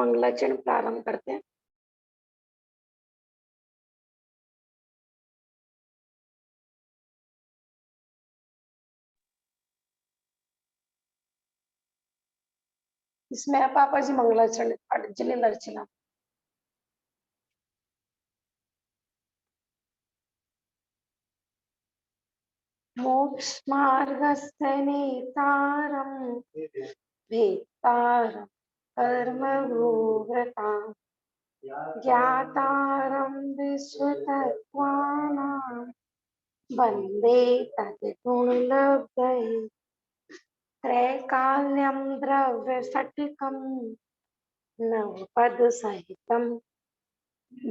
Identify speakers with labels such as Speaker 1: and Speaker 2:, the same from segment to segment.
Speaker 1: मंगलाचरण प्रारंभ करते हैं। इसमें पापा जी मंगलाचरण अर्जुन अर्चना। मोक्ष मार्गस्य नेतारं भेत्तारं कर्मभूवृतां ज्ञातारं विश्वतत्त्वानां वन्दे तद्गुणलब्धये त्रैकाल्यं द्रव्यसटिकं नवपदसहितं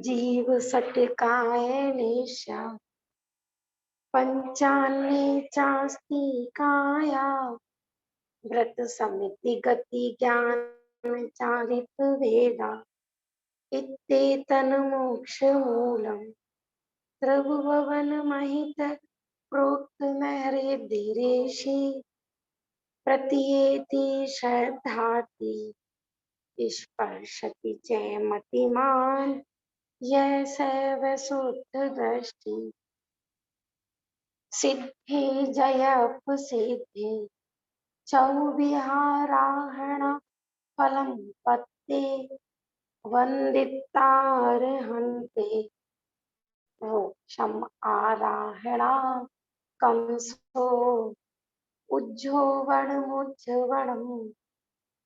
Speaker 1: जीवसटिकाय निशा पंचान्ये चास्तिकाया व्रत समिति गति ज्ञान चारित वेदा इत्येतन् मोक्षमूलम् त्रिभुवन महित प्रोक्त महरेदिरेशि प्रतीयेति श्रद्धाति स्पर्शति च मतिमान् यः सैव शुद्ध दृष्टि सिद्धि जयप सिद्धि चौविहाराहण फलम पत्ते वंदितारहन्ते मोक्षम आराहणा कंसो उज्जोवणमुज्जवणं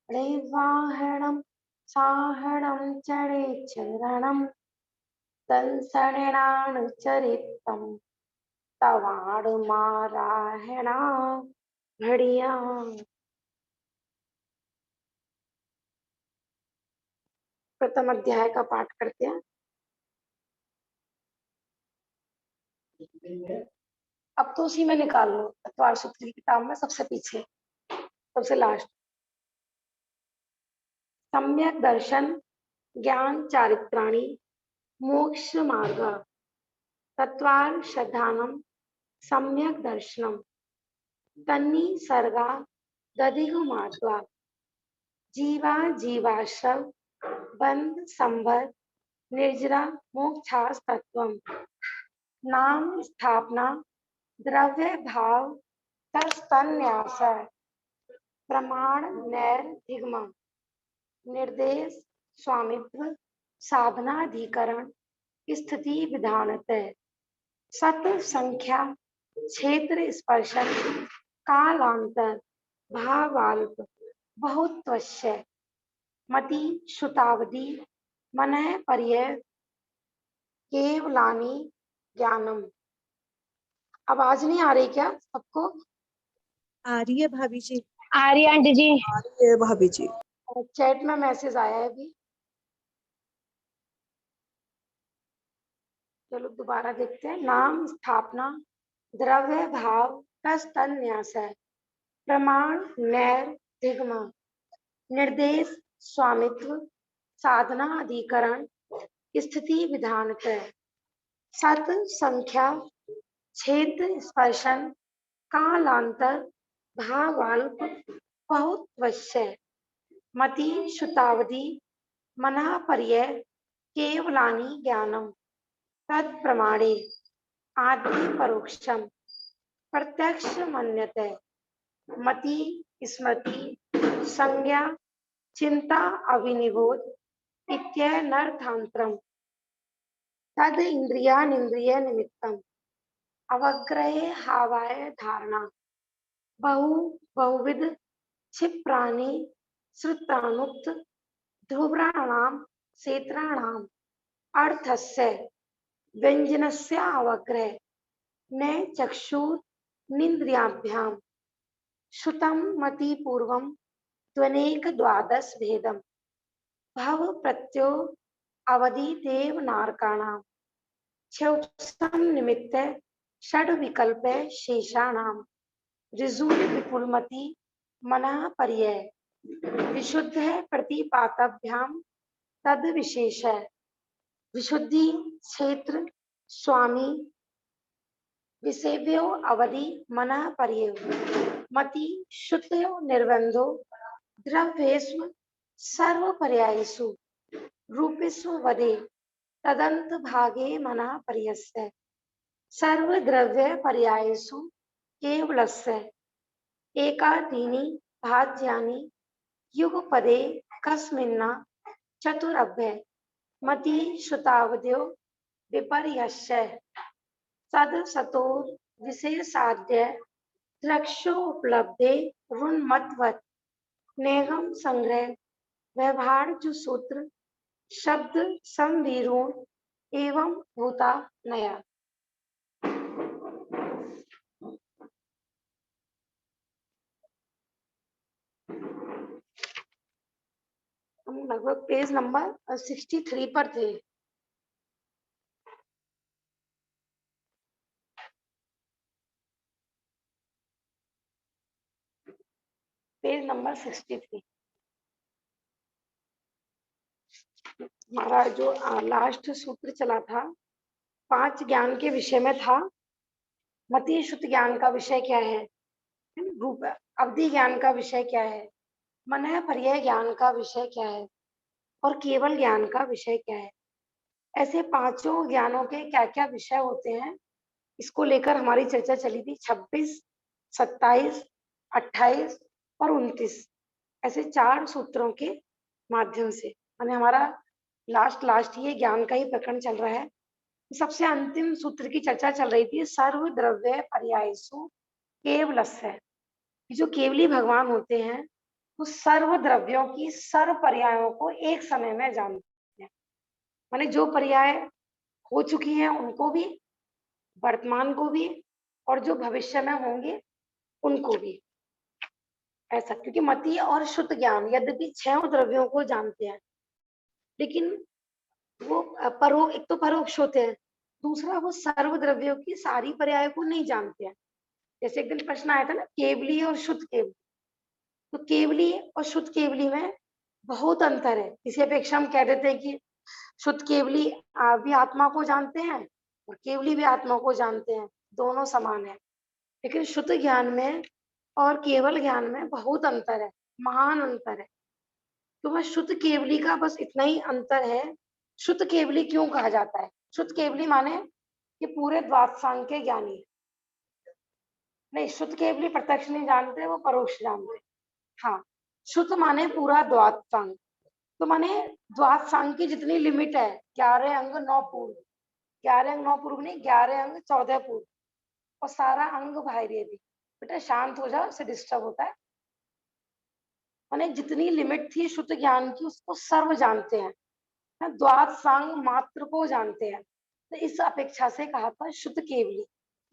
Speaker 1: रेवाहणं साहणं चरे चरणं तंसरणानुचरितं तवाणुमाराहणा घड़िया। प्रथम अध्याय का पाठ करते हैं। अब तो उसी में निकाल लो, तत्वार सूत्र की किताब में सबसे पीछे, सबसे लास्ट। सम्यक दर्शन ज्ञान चारित्राणि मोक्ष मार्ग तत्वार श्रद्धानम सम्यक दर्शनम तन्नी सर्गा दधिगु मार्गा जीवा जीवाश्रव बंध संभर निर्जरा मोक्षास तत्वम नाम स्थापना द्रव्य भाव तन्यास प्रमाण नैर्धिगम निर्देश स्वामित्व साधनाधिकरण स्थिति विधानतः सत संख्या क्षेत्र स्पर्शन कालांतर भावाल्प बहुत्वस्य मति श्रुतावधि मनः पर्यय केवलानि ज्ञानम। आवाज नहीं आ रही क्या सबको?
Speaker 2: आ रही है भाभी जी।
Speaker 3: आ रही है आंटी जी।
Speaker 2: आ रही है भाभी जी।
Speaker 1: चैट में मैसेज आया है अभी, चलो दोबारा देखते हैं। नाम स्थापना द्रव्य भाव तन्यास प्रमाण नैर्धिगम निर्देश स्वामित्व साधना अधिकरण स्थिति विधानतः सत संख्या क्षेत्र स्पर्शन कालांतर भावाल्प बहुत्वस्य मति श्रुतावधि मनः पर्यय केवलानि ज्ञानम तद प्रमाणे आदि परोक्षम प्रत्यक्ष मन्यते मति स्मृति संज्ञा चिंता अविनिबोध इत्यनर्थांतरम तद इंद्रियानिंद्रिय निमित्तम अवग्रहे हावाय धारणा बहुविध क्षिप्राणि श्रुतानुक्त ध्रुवणानां क्षेत्राणां अर्थस्य व्यंजनस्य अवग्रह न चक्षुर्निन्द्रियाभ्यां श्रुतं मति पूर्वं त्वनेक द्वादश भेदम भव प्रत्यो अवधि देव नारकाणां क्षौत्सम निमित्त षड विकल्प शेषाणां ऋजु विपुलमति मनः पर्यय विशुद्ध प्रतिपातभ्यां तद विशेष विशुद्धि क्षेत्र स्वामी विसेव्यो अवधि मनः पर्यय मति शुद्धो निर्बंधो द्रव्येष्व सर्व पर्यायसु रूपेषु वदे तदंत भागे मना पर्यस्य सर्व द्रव्य पर्यायसु केवलस्य एकादीनि भाज्यानि युगपदे कस्मिन्ना चतुरभ्य मति श्रुतावद्यो विपर्यस्य सद सतोर विशेषाद्य द्रक्षो उपलब्धे ऋन्मत्वत् नेगम संग्रह व्यवहार जो सूत्र शब्द संविरूण एवं भूता नया। हम लगभग पेज नंबर 63 पर थे। पेज नंबर 63 हमारा जो लास्ट सूत्र चला था 5 ज्ञान के विषय में था। मति शुद्ध ज्ञान का विषय क्या है, रूप अवधि ज्ञान का विषय क्या है, मन पर्याय ज्ञान का विषय क्या है और केवल ज्ञान का विषय क्या है। ऐसे पांचों ज्ञानों के क्या क्या विषय होते हैं, इसको लेकर हमारी चर्चा चली थी। 26, 27, 28 और 29 ऐसे 4 सूत्रों के माध्यम से माने हमारा लास्ट ये ज्ञान का ही प्रकरण चल रहा है। सबसे अंतिम सूत्र की चर्चा चल रही थी सर्व द्रव्य पर्यायसु केवलस्य। जो केवली भगवान होते हैं वो सर्व द्रव्यों की सर्व पर्यायों को एक समय में जानते हैं। माने जो पर्याय हो चुकी हैं उनको भी, वर्तमान को भी और जो भविष्य में होंगे उनको भी। ऐसा क्योंकि मति और शुद्ध ज्ञान यद्यपि 6 द्रव्यों को जानते हैं लेकिन वो एक तो परोक्ष होते हैं, दूसरा वो सर्व द्रव्यों की सारी पर्याय को नहीं जानते हैं। जैसे एक दिन प्रश्न आया था ना, केवली और शुद्ध केवली। तो केवली और शुद्ध केवली में बहुत अंतर है। इसी अपेक्षा हम कह देते हैं कि शुद्ध केवली भी आत्मा को जानते हैं और केवली भी आत्मा को जानते हैं, दोनों समान है। लेकिन शुद्ध ज्ञान में और केवल ज्ञान में बहुत अंतर है, महान अंतर है। तो वह शुद्ध केवली का बस इतना ही अंतर है। शुद्ध केवली क्यों कहा जाता है? शुद्ध केवली माने कि पूरे द्वादशांग के ज्ञानी नहीं। शुद्ध केवली प्रत्यक्ष नहीं जानते, वो परोक्ष जानते। हाँ, शुद्ध माने पूरा द्वादशांग। तो माने द्वादशांग की जितनी लिमिट है 11 अंग 9 पूर्व, 11 अंग 9 पूर्व नहीं, 11 अंग 14 पूर्व और सारा अंग बाह्य भी। बेटा शांत हो जाओ, इससे डिस्टर्ब होता है। माने जितनी लिमिट थी शुद्ध ज्ञान की उसको सर्व जानते हैं, द्वादशांग मात्र को जानते हैं। तो इस अपेक्षा से कहा था शुद्ध केवली।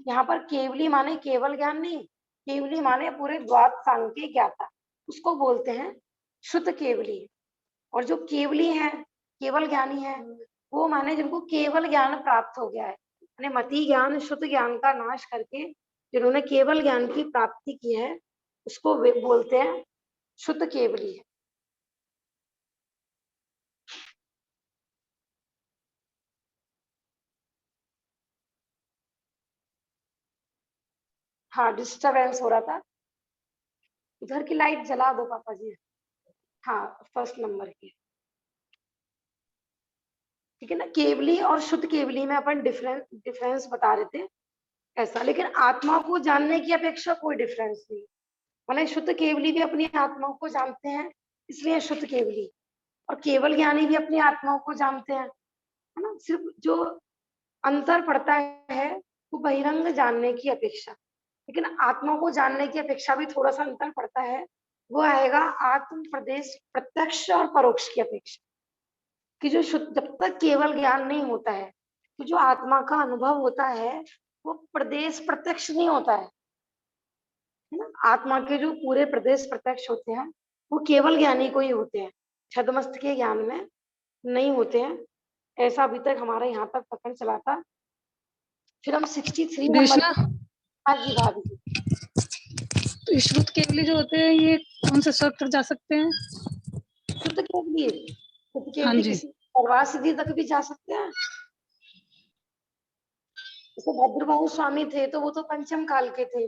Speaker 1: यहाँ पर केवली माने केवल ज्ञान नहीं, केवली माने पूरे द्वादशांग के ज्ञाता, उसको बोलते हैं शुद्ध केवली। और जो केवली है, केवल ज्ञानी है, वो माने जिनको केवल ज्ञान प्राप्त हो गया है, यानी मति ज्ञान शुद्ध ज्ञान का नाश करके जिन्होंने केवल ज्ञान की प्राप्ति की है उसको वे बोलते हैं शुद्ध केवली। हाँ, डिस्टरबेंस हो रहा था, उधर की लाइट जला दो पापा जी। हाँ, फर्स्ट नंबर की, ठीक है ना। केवली और शुद्ध केवली में अपन डिफरेंस बता रहे थे ऐसा। लेकिन आत्मा को जानने की अपेक्षा कोई डिफरेंस नहीं। मतलब शुद्ध केवली भी अपनी आत्मा को जानते हैं, इसलिए शुद्ध केवली, और केवल ज्ञानी भी अपनी आत्माओं को जानते हैं, है ना। सिर्फ जो अंतर पड़ता है वो बहिरंग जानने की अपेक्षा, लेकिन आत्मा को जानने की अपेक्षा भी थोड़ा सा अंतर पड़ता है। वो आएगा आत्म प्रदेश प्रत्यक्ष और परोक्ष की अपेक्षा। कि जो शुद्ध, जब तक केवल ज्ञान नहीं होता है तो जो आत्मा का अनुभव होता है वो प्रदेश प्रत्यक्ष नहीं होता है ना। आत्मा के जो पूरे प्रदेश प्रत्यक्ष होते हैं वो केवल ज्ञानी को ही होते हैं, छदमस्त के ज्ञान में नहीं होते हैं। ऐसा अभी तक हमारा यहाँ तक पकड़ चला था। फिर हम 63 नंबर
Speaker 3: कृष्णा,
Speaker 1: आज जी भाभी
Speaker 3: तो श्रुत केवली जो होते हैं ये कौन से स्वर तक जा सकते हैं?
Speaker 1: शुद्ध केवली, शुद्ध
Speaker 3: हाँ
Speaker 1: केवली
Speaker 3: जी।
Speaker 1: किसी परवाह सिद्धि तक भी जा सकते हैं। जैसे भद्रबाहु स्वामी थे तो वो तो पंचम काल के थे,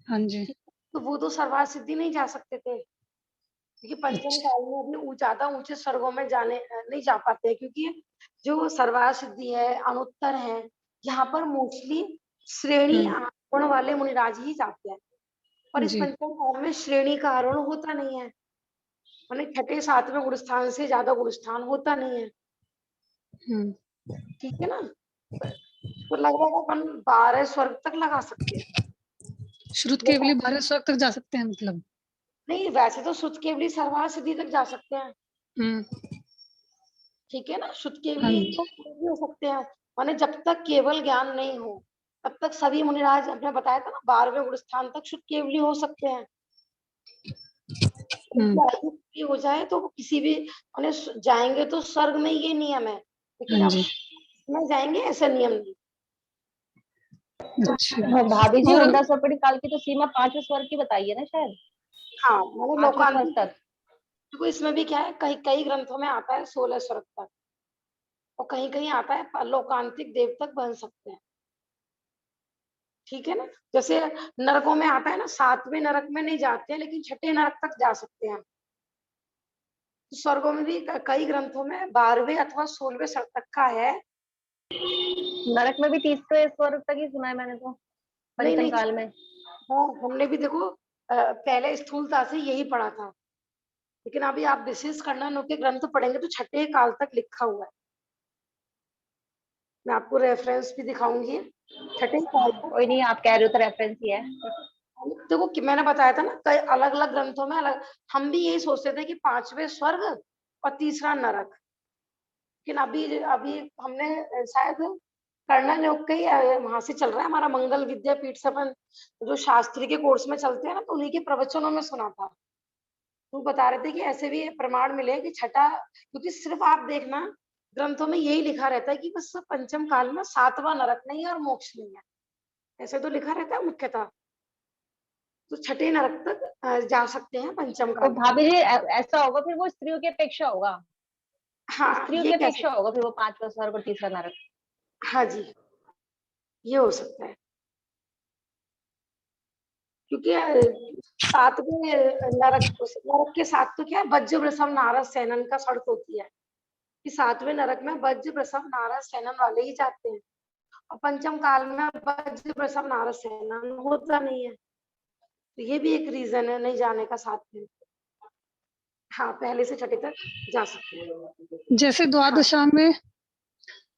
Speaker 3: हाँ जी।
Speaker 1: तो वो तो सर्वार्थ सिद्धि नहीं जा सकते थे। क्योंकि पंचम
Speaker 3: अच्छा।
Speaker 1: काल में अभी ज्यादा ऊंचे स्वर्गों में जाने नहीं जा पाते हैं, क्योंकि जो सर्वार सिद्धि है, अनुत्तर है, यहाँ पर मोस्टली श्रेणी गुण वाले मुनिराज ही जाते हैं। पर इस
Speaker 3: जी।
Speaker 1: पंचम काल में श्रेणी का आरोहण होता नहीं है, माने छठे सातवें गुण स्थान से ज्यादा गुण स्थान होता नहीं है। ठीक है ना? तो लगभग अपन 12 स्वर्ग तक लगा सकते हैं।
Speaker 3: श्रुत केवली
Speaker 1: देखो,
Speaker 3: 12 स्वर्ग तक जा सकते हैं मतलब।
Speaker 1: नहीं वैसे तो शुद्ध केवली सर्वार सिद्धि तक जा सकते हैं।
Speaker 3: हम्म।
Speaker 1: ठीक है ना? शुद्ध
Speaker 3: हाँ
Speaker 1: केवली
Speaker 3: जी।
Speaker 1: तो भी हो सकते हैं, माने जब तक केवल ज्ञान नहीं हो तब तक सभी मुनिराज, आपने बताया था ना, 12वें गुण स्थान तक शुद्ध केवली हो सकते हैं। उनकी
Speaker 3: हम्म।
Speaker 1: आयु पूरी हो जाए तो वो किसी भी माने जाएंगे तो स्वर्ग में, ये नियम है, लेकिन
Speaker 3: हाँ
Speaker 1: अब
Speaker 3: जी।
Speaker 1: में जाएंगे ऐसा नियम नहीं।
Speaker 3: अच्छा।
Speaker 4: भाभी जी,
Speaker 3: और
Speaker 4: उड़दा सरपटी काल की तो सीमा 5वें स्वर्ग की बताई है ना शायद,
Speaker 1: हाँ, माने
Speaker 4: 5वें स्वर्ग
Speaker 1: लोकांतिक,
Speaker 4: तक।
Speaker 1: देखो इसमें भी क्या है, कई कई ग्रंथों में आता है 16 स्वर्ग तक, और कहीं कहीं आता है लोकांतिक देव तक बन सकते हैं। ठीक है ना? जैसे नरकों में आता है ना, 7वें नरक में नहीं जाते हैं लेकिन छठे नरक तक जा सकते हैं। तो स्वर्गों में भी कई ग्रंथों में 12वें अथवा 16वें स्वर्ग तक का है।
Speaker 4: नरक में भी 30वें स्वर्ग तक ही सुना है मैंने तो,
Speaker 1: नहीं
Speaker 4: पंचम
Speaker 1: नहीं,
Speaker 4: काल में।
Speaker 1: हाँ, हमने भी देखो पहले स्थूलता से यही पढ़ा था, लेकिन अभी आप विशेष खंडन के ग्रंथ पढ़ेंगे तो छठे काल तक लिखा हुआ है। मैं आपको रेफरेंस भी दिखाऊंगी छठे काल तक।
Speaker 4: कोई नहीं, आप कह रहे हो तो रेफरेंस ही है।
Speaker 1: देखो कि मैंने बताया था ना, कई अलग अलग ग्रंथों में अलग, हम भी यही सोचते थे कि 5वें स्वर्ग और तीसरा नरक, लेकिन अभी अभी हमने शायद कर्णन योग का ही वहां से चल रहा है हमारा मंगल विद्यापीठ से, अपन जो शास्त्री के कोर्स में चलते हैं ना, तो उन्हीं के प्रवचनों में सुना था। तो बता रहे थे कि ऐसे भी प्रमाण मिले कि छठा, क्योंकि सिर्फ आप देखना ग्रंथों में यही लिखा रहता है कि बस पंचम काल में 7वां नरक नहीं है और मोक्ष नहीं है, ऐसे तो लिखा रहता है मुख्यतः। तो छठे नरक तक जा सकते हैं पंचम
Speaker 4: तो
Speaker 1: काल में।
Speaker 4: भाभी जी, ऐसा होगा फिर वो स्त्रियों की अपेक्षा होगा,
Speaker 1: हाँ,
Speaker 4: स्त्रियों
Speaker 1: ये
Speaker 4: की
Speaker 1: कह
Speaker 4: अपेक्षा
Speaker 1: सकते,
Speaker 4: होगा फिर वो 5वां स्वर्ग और तीसरा नरक।
Speaker 1: हाँ जी, ये हो सकता है, क्योंकि सातवें नरक, उस नरक के साथ तो क्या है, वज्र वृषभ नारद सैनन का शर्त होती है कि 7वें नरक में वज्र वृषभ नारद सैनन वाले ही जाते हैं, और पंचम काल में वज्र वृषभ नारद सैनन होता नहीं है। तो ये भी एक रीजन है नहीं जाने का 7वें। हाँ, पहले से छठे तक जा सकते हैं।
Speaker 3: जैसे
Speaker 1: हाँ
Speaker 3: द्वादशांग में,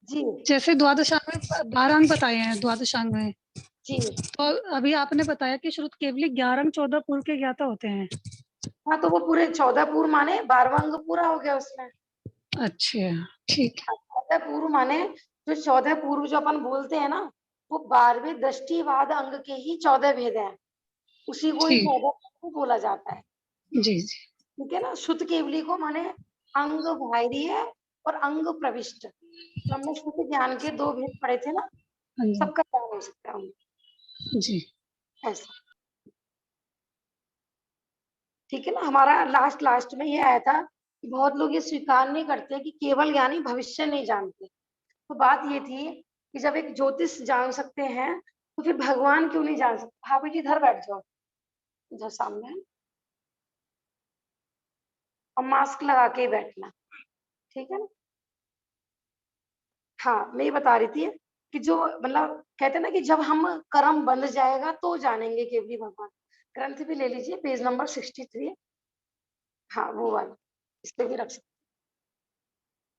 Speaker 1: जी
Speaker 3: जैसे द्वादशांग में 12 अंग बताए हैं द्वादशांग में,
Speaker 1: जी।
Speaker 3: तो अभी आपने बताया कि श्रुत केवली 11 अंग 14 पूर्व के ज्ञाता होते हैं।
Speaker 1: हाँ, तो वो पूरे 14 पूर्व माने 12वां अंग पूरा हो गया उसमें।
Speaker 3: अच्छा, ठीक है।
Speaker 1: 14 पूर्व माने, जो 14 पूर्व जो अपन बोलते हैं ना, वो 12वें दृष्टिवाद अंग के ही 14 भेद हैं, उसी को ही
Speaker 3: ठीक।
Speaker 1: 14 बोला जाता है।
Speaker 3: जी जी।
Speaker 1: ठीक है ना? शुद्ध केवली को माने अंग बाह्य और अंग प्रविष्ट, तो हमने शुद्ध ज्ञान के 2 भेद पढ़े थे ना,
Speaker 3: हाँ जी।
Speaker 1: सबका ज्ञान हो सकता है उनमें,
Speaker 3: जी।
Speaker 1: ऐसा। ठीक है ना? हमारा लास्ट लास्ट में ये आया था कि बहुत लोग ये स्वीकार नहीं करते कि केवल ज्ञानी भविष्य नहीं जानते। तो बात ये थी कि जब एक ज्योतिष जान सकते हैं तो फिर भगवान क्यों नहीं जान सकते? हाँ बेटी, इधर बैठ जाओ, इधर सामने, और मास्क लगा के ही बैठना, ठीक है ना? हाँ, मैं ये बता रही थी कि जो मतलब कहते हैं ना कि जब हम कर्म बंध जाएगा तो जानेंगे केवली भगवान। ग्रंथ भी ले लीजिए, पेज नंबर 63। हाँ, वो वाला, इस पे भी रख सकते,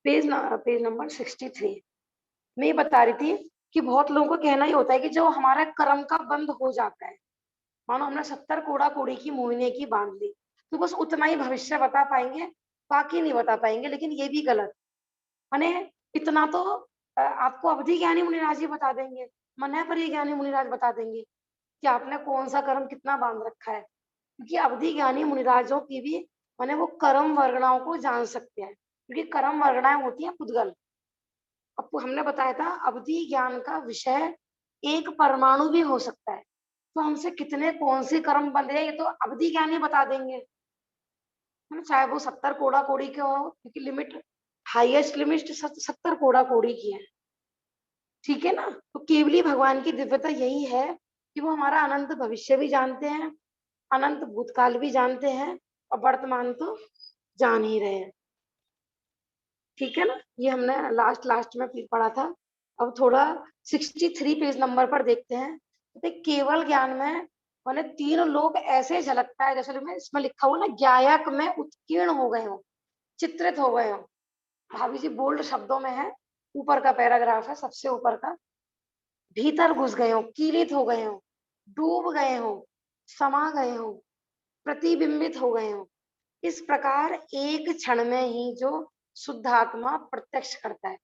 Speaker 1: पेज नंबर 63। मैं ये बता रही थी कि बहुत लोगों को कहना ही होता है कि जो हमारा कर्म का बंध हो जाता है, मानो हमने 70 कोड़ा कोड़ी की मोहिनी की बांध ली, तो बस उतना ही भविष्य बता पाएंगे, बाकी नहीं बता पाएंगे। लेकिन ये भी गलत, माने इतना तो आपको अवधि ज्ञानी मुनिराज जी बता देंगे, मन पर ये ज्ञानी मुनिराज बता देंगे कि आपने कौन सा कर्म कितना बांध रखा है, क्योंकि अवधि ज्ञानी मुनिराजों की भी माने वो कर्म वर्गणाओं को जान सकते हैं, क्योंकि कर्म वर्गणाएं होती हैं पुद्गल। अब हमने बताया था अवधि ज्ञान का विषय एक परमाणु भी हो सकता है, तो हमसे कितने कौन से कर्म बंधे हैं ये तो अवधि ज्ञान ही बता देंगे, है ना? चाहे वो 70 कोड़ा कोड़ी के हो, क्योंकि लिमिट, हाईएस्ट लिमिट 70 कोड़ा कोड़ी की है। ठीक है ना? तो केवली भगवान की दिव्यता यही है कि वो हमारा अनंत भविष्य भी जानते हैं, अनंत भूतकाल भी जानते हैं, और वर्तमान तो जान ही रहे हैं। ठीक है ना, ये हमने लास्ट में पढ़ा था। अब थोड़ा 63 पेज नंबर पर देखते हैं। तो केवल ज्ञान में मैंने तीन लोग ऐसे झलकता है, जैसे मैं इसमें लिखा हुआ ना, ज्ञायक में उत्कीर्ण हो गए हो, चित्रित हो गए हो। भाभी जी बोल्ड शब्दों में है, ऊपर का पैराग्राफ है, सबसे ऊपर का। भीतर घुस गए हो, कीलित हो गए हो, डूब गए हो, समा गए हो, प्रतिबिंबित हो गए हो। इस प्रकार एक क्षण में ही जो शुद्ध आत्मा प्रत्यक्ष करता है।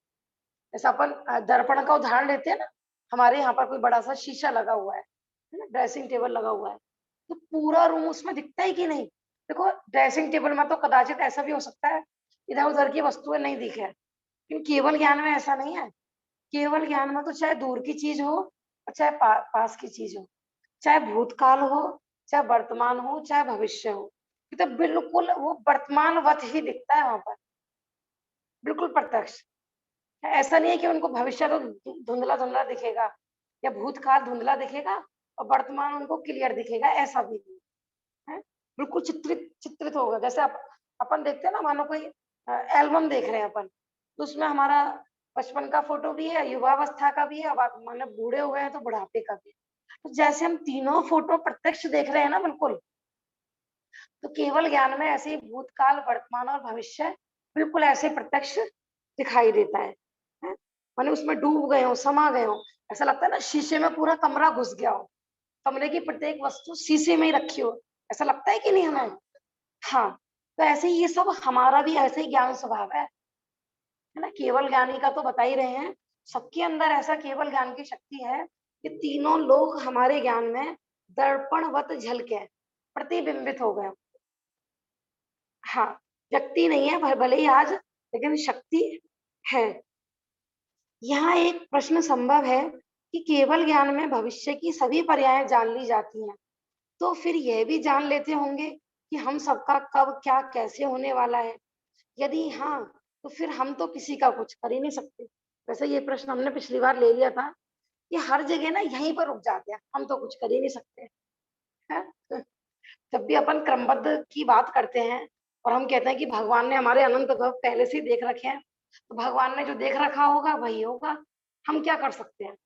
Speaker 1: जैसा अपन दर्पण का उदाहरण लेते हैं ना, हमारे यहाँ पर कोई बड़ा सा शीशा लगा हुआ है ना, ड्रेसिंग टेबल लगा हुआ है, तो पूरा रूम उसमें दिखता है कि नहीं। देखो ड्रेसिंग टेबल में तो कदाचित ऐसा भी हो सकता है इधर उधर की वस्तुएं नहीं दिखे, लेकिन केवल ज्ञान में ऐसा नहीं है। केवल ज्ञान में तो चाहे दूर की चीज हो और चाहे पास की चीज हो, चाहे भूतकाल हो, चाहे वर्तमान हो, चाहे भविष्य हो, ये तो बिल्कुल वो वर्तमानवत ही दिखता है वहां पर, बिल्कुल प्रत्यक्ष। ऐसा नहीं है कि उनको भविष्य तो धुंधला धुंधला दिखेगा या भूतकाल धुंधला दिखेगा और वर्तमान उनको क्लियर दिखेगा, ऐसा भी नहीं है। बिल्कुल चित्रित चित्रित होगा। जैसे अपन देखते हैं ना, मानो कोई एल्बम देख रहे हैं अपन, तो उसमें हमारा बचपन का फोटो भी है, युवावस्था का भी है, अब मानो बूढ़े हो गए हैं तो बुढ़ापे का भी है। तो जैसे हम तीनों फोटो प्रत्यक्ष देख रहे हैं ना बिल्कुल, तो केवल ज्ञान में ऐसे ही भूतकाल, वर्तमान और भविष्य बिल्कुल ऐसे प्रत्यक्ष दिखाई देता है। माने उसमें डूब गए हो, समा गए हो। ऐसा लगता है ना शीशे में पूरा कमरा घुस गया हो, कमरे की प्रत्येक वस्तु शीशे में ही रखी हो, ऐसा लगता है कि नहीं हमें। हाँ, तो ऐसे ही ये सब हमारा भी ऐसे ही ज्ञान स्वभाव है ना। केवल ज्ञानी का तो बता ही रहे हैं, सबके अंदर ऐसा केवल ज्ञान की शक्ति है कि तीनों लोग हमारे ज्ञान में दर्पणवत झलके प्रतिबिंबित हो गए। हाँ, व्यक्ति नहीं है भले ही आज, लेकिन शक्ति है। यहाँ एक प्रश्न संभव है कि केवल ज्ञान में भविष्य की सभी पर्याय जान ली जाती हैं, तो फिर यह भी जान लेते होंगे कि हम सबका कब क्या कैसे होने वाला है। यदि हाँ, तो फिर हम तो किसी का कुछ कर ही नहीं सकते। वैसे ये प्रश्न हमने पिछली बार ले लिया था कि हर जगह ना यहीं पर रुक जाते हैं, हम तो कुछ कर ही नहीं सकते हैं। जब भी अपन क्रमबद्ध की बात करते हैं और हम कहते हैं कि भगवान ने हमारे अनंत भव पहले से ही देख रखे हैं, तो भगवान ने जो देख रखा होगा वही होगा, हम क्या कर सकते हैं।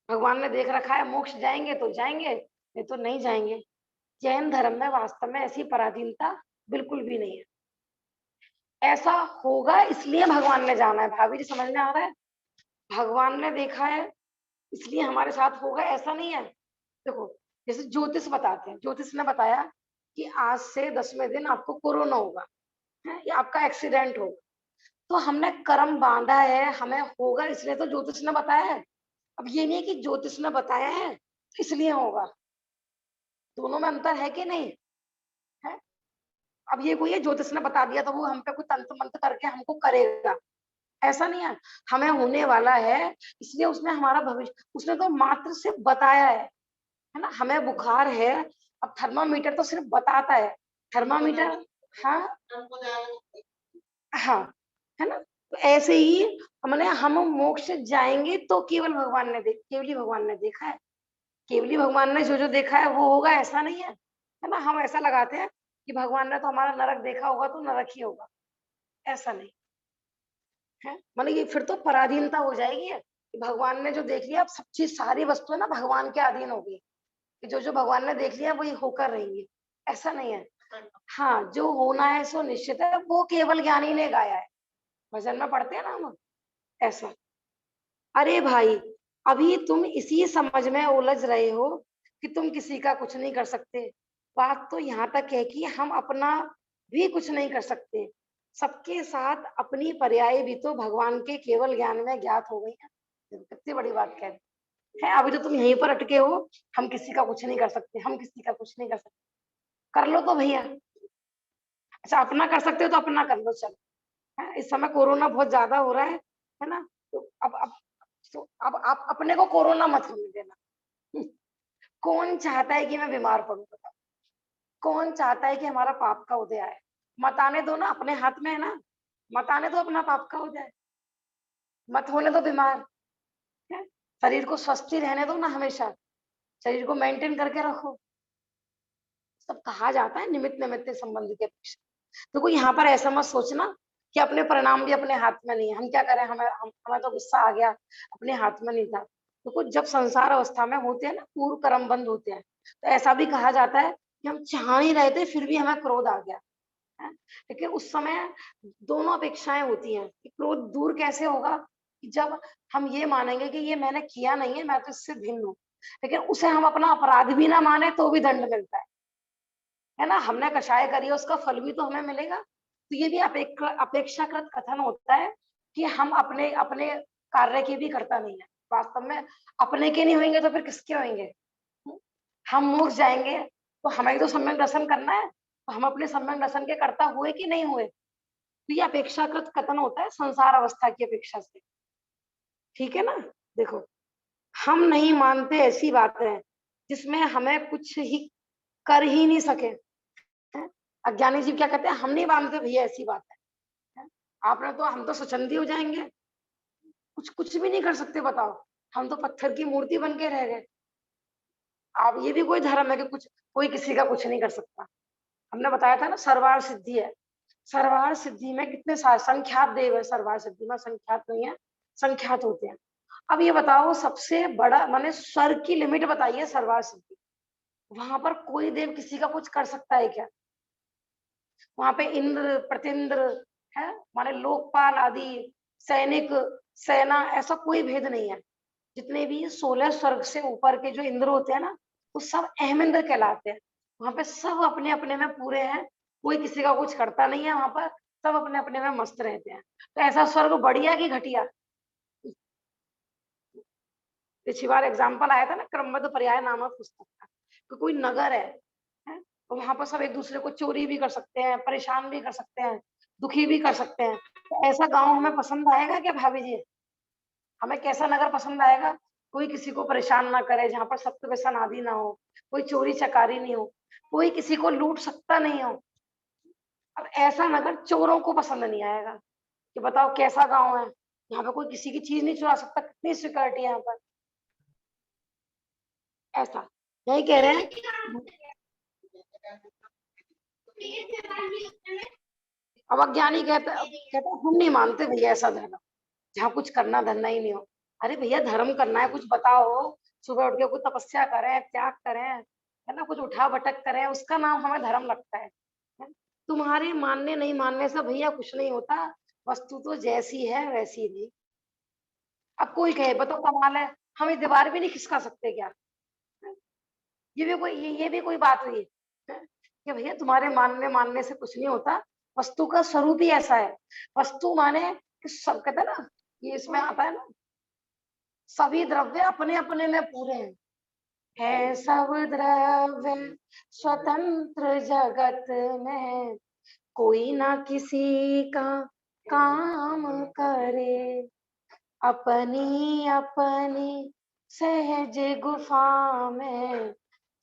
Speaker 1: भगवान ने देख रखा है मोक्ष जाएंगे तो जाएंगे, नहीं तो नहीं जाएंगे। जैन धर्म में वास्तव में ऐसी पराधीनता बिल्कुल भी नहीं है। ऐसा होगा इसलिए भगवान ने जाना है। भाभी जी समझ में आ रहा है, भगवान ने देखा है इसलिए हमारे साथ होगा, ऐसा नहीं है। देखो जैसे ज्योतिष बताते हैं, ज्योतिष ने बताया कि आज से 10वें दिन आपको कोरोना होगा है या आपका एक्सीडेंट होगा, तो हमने कर्म बांधा है, हमें होगा इसलिए तो ज्योतिष ने बताया है। अब ये नहीं है कि ज्योतिष ने बताया है तो इसलिए होगा, दोनों में अंतर है कि नहीं है। अब ये कोई है ज्योतिष ने बता दिया तो वो हम पे कोई तंत्र मंत्र करके हमको करेगा, ऐसा नहीं है। हमें होने वाला है इसलिए उसने हमारा भविष्य, उसने तो मात्र से बताया है ना। हमें बुखार है, अब थर्मामीटर तो सिर्फ बताता है, थर्मामीटर। हाँ हाँ, है ना। तो ऐसे ही हमने हम मोक्ष जाएंगे तो केवली भगवान ने देखा है, केवली भगवान ने जो जो देखा है वो होगा, ऐसा नहीं है ना। हम ऐसा लगाते हैं कि भगवान ने तो हमारा नरक देखा होगा तो नरक ही होगा, ऐसा नहीं है। मतलब ये फिर तो पराधीनता हो जाएगी है कि भगवान ने जो देख लिया, अब सब चीज सारी वस्तुएं ना भगवान के अधीन हो गई कि जो जो भगवान ने देख लिया वही होकर रहेंगे, ऐसा नहीं है। हाँ, जो होना है सो निश्चित है, वो केवल ज्ञानी ने गाया है, भजन में पढ़ते हैं ना हम, ऐसा। अरे भाई, अभी तुम इसी समझ में उलझ रहे हो कि तुम किसी का कुछ नहीं कर सकते। बात तो यहाँ तक है कि हम अपना भी कुछ नहीं कर सकते। सबके साथ अपनी पर्याय भी तो भगवान के केवल ज्ञान में ज्ञात हो गई है। कितनी बड़ी बात कह रहे हैं। अभी तो तुम यहीं पर अटके हो, हम किसी का कुछ नहीं कर सकते, हम किसी का कुछ नहीं कर सकते। कर लो तो भैया, अच्छा अपना कर सकते हो तो अपना कर लो, चलो। है, इस समय कोरोना बहुत ज्यादा हो रहा है ना। तो अब आप अपने को कोरोना मत होने देना। कौन चाहता है कि मैं बीमार पड़ूं, बताओ। कौन चाहता है कि हमारा पाप का उदय आए। मत आने दो ना, अपने हाथ में है ना, मत आने दो अपना पाप का उदय, मत होने दो बीमार है। शरीर को स्वस्थ ही रहने दो ना, हमेशा शरीर को मेंटेन करके रखो। सब कहा जाता है निमित्त निमित्त संबंध की अपेक्षा। देखो यहाँ पर ऐसा मत सोचना कि अपने परिणाम भी अपने हाथ में नहीं है, हम क्या करें, हमें तो गुस्सा आ गया, अपने हाथ में नहीं था। देखो जब संसार अवस्था में होते हैं ना, पूर्व कर्म बंद होते हैं, तो ऐसा भी कहा जाता है कि हम चाह नहीं रहे थे फिर भी हमें क्रोध आ गया है। लेकिन उस समय दोनों अपेक्षाएं होती हैं कि क्रोध दूर कैसे होगा, कि जब हम ये मानेंगे कि ये मैंने किया नहीं है, मैं तो इससे भिन्न हूँ, लेकिन उसे हम अपना अपराध भी ना माने तो भी दंड मिलता है ना। हमने कषाय करी है, उसका फल भी तो हमें मिलेगा। तो ये भी अपेक्षाकृत कथन होता है कि हम अपने अपने कार्य की भी करता नहीं है। वास्तव में अपने के नहीं होंगे तो फिर किसके होंगे? हम मूर्ख जाएंगे तो हमें तो सम्यक दर्शन करना है, तो हम अपने सम्यक दर्शन के कर्ता हुए कि नहीं हुए? तो ये अपेक्षाकृत कथन होता है संसार अवस्था की अपेक्षा से, ठीक है ना। देखो हम नहीं मानते ऐसी बातें जिसमें हमें कुछ ही कर ही नहीं सके, हैं? अज्ञानी जीव क्या कहते हैं, हम नहीं मानते भैया ऐसी बात है। आपने तो, हम तो स्वच्छंदी हो जाएंगे, कुछ कुछ भी नहीं कर सकते, बताओ हम तो पत्थर की मूर्ति बन के रह गए। आप ये भी कोई धर्म है कि कुछ कोई किसी का कुछ नहीं कर सकता? हमने बताया था ना सर्वार सिद्धि है। सर्वार सिद्धि में कितने सारे संख्यात देव है, सर्वार सिद्धि में संख्यात नहीं है, संख्यात होते हैं। अब ये बताओ सबसे बड़ा माने स्वर्ग की लिमिट बताइए सर्वार सिद्धि, वहां पर कोई देव किसी का कुछ कर सकता है क्या? वहां पे इंद्र प्रतिंद्र है, माने लोकपाल आदि सैनिक सेना ऐसा कोई भेद नहीं है। जितने भी 16 स्वर्ग से ऊपर के जो इंद्र होते हैं ना, वो सब अहमिंद्र कहलाते हैं। वहां पे सब अपने अपने में पूरे हैं, कोई किसी का कुछ करता नहीं है वहां पर, सब अपने अपने में मस्त रहते हैं। तो ऐसा स्वर्ग बढ़िया की घटिया? पिछली बार एग्जाम्पल आया था ना क्रमबद्ध पर्याय नामक पुस्तक का, कि कोई नगर है? तो वहां पर सब एक दूसरे को चोरी भी कर सकते हैं, परेशान भी कर सकते हैं, दुखी भी कर सकते हैं। तो ऐसा गांव हमें पसंद आएगा क्या भाभी जी? हमें कैसा नगर पसंद आएगा? कोई किसी को परेशान ना करे, जहाँ पर सत्य व्यसन आदि ना हो, कोई चोरी चकारी नहीं हो, कोई किसी को लूट सकता नहीं हो। अब ऐसा नगर चोरों को पसंद नहीं आएगा, कि बताओ कैसा गांव है, यहाँ पे कोई किसी की चीज नहीं चुरा सकता, कितनी सिक्योरिटी है यहाँ पर। ऐसा यही कह रहे हैं। अब अज्ञानी कहते हम नहीं मानते भैया ऐसा धर्म जहाँ कुछ करना धरना ही नहीं हो। अरे भैया धर्म करना है, कुछ बताओ। सुबह उठ के कुछ तपस्या करें, त्याग करें, है ना, कुछ उठा भटक करें, उसका नाम हमें धर्म लगता है। तुम्हारे मानने नहीं मानने से भैया कुछ नहीं होता, वस्तु तो जैसी है वैसी नहीं। अब कोई कहे बताओ कमाल है, हम ये दीवार भी नहीं खिसका सकते क्या? ये भी कोई बात हुई है? कि भैया तुम्हारे मानने मानने से कुछ नहीं होता, वस्तु का स्वरूप ही ऐसा है। वस्तु माने कि सब कहते हैं ना, ये इसमें आता है ना, सभी द्रव्य अपने अपने में पूरे हैं। है सब द्रव्य स्वतंत्र जगत में, कोई ना किसी का काम करे, अपनी अपनी सहज गुफा में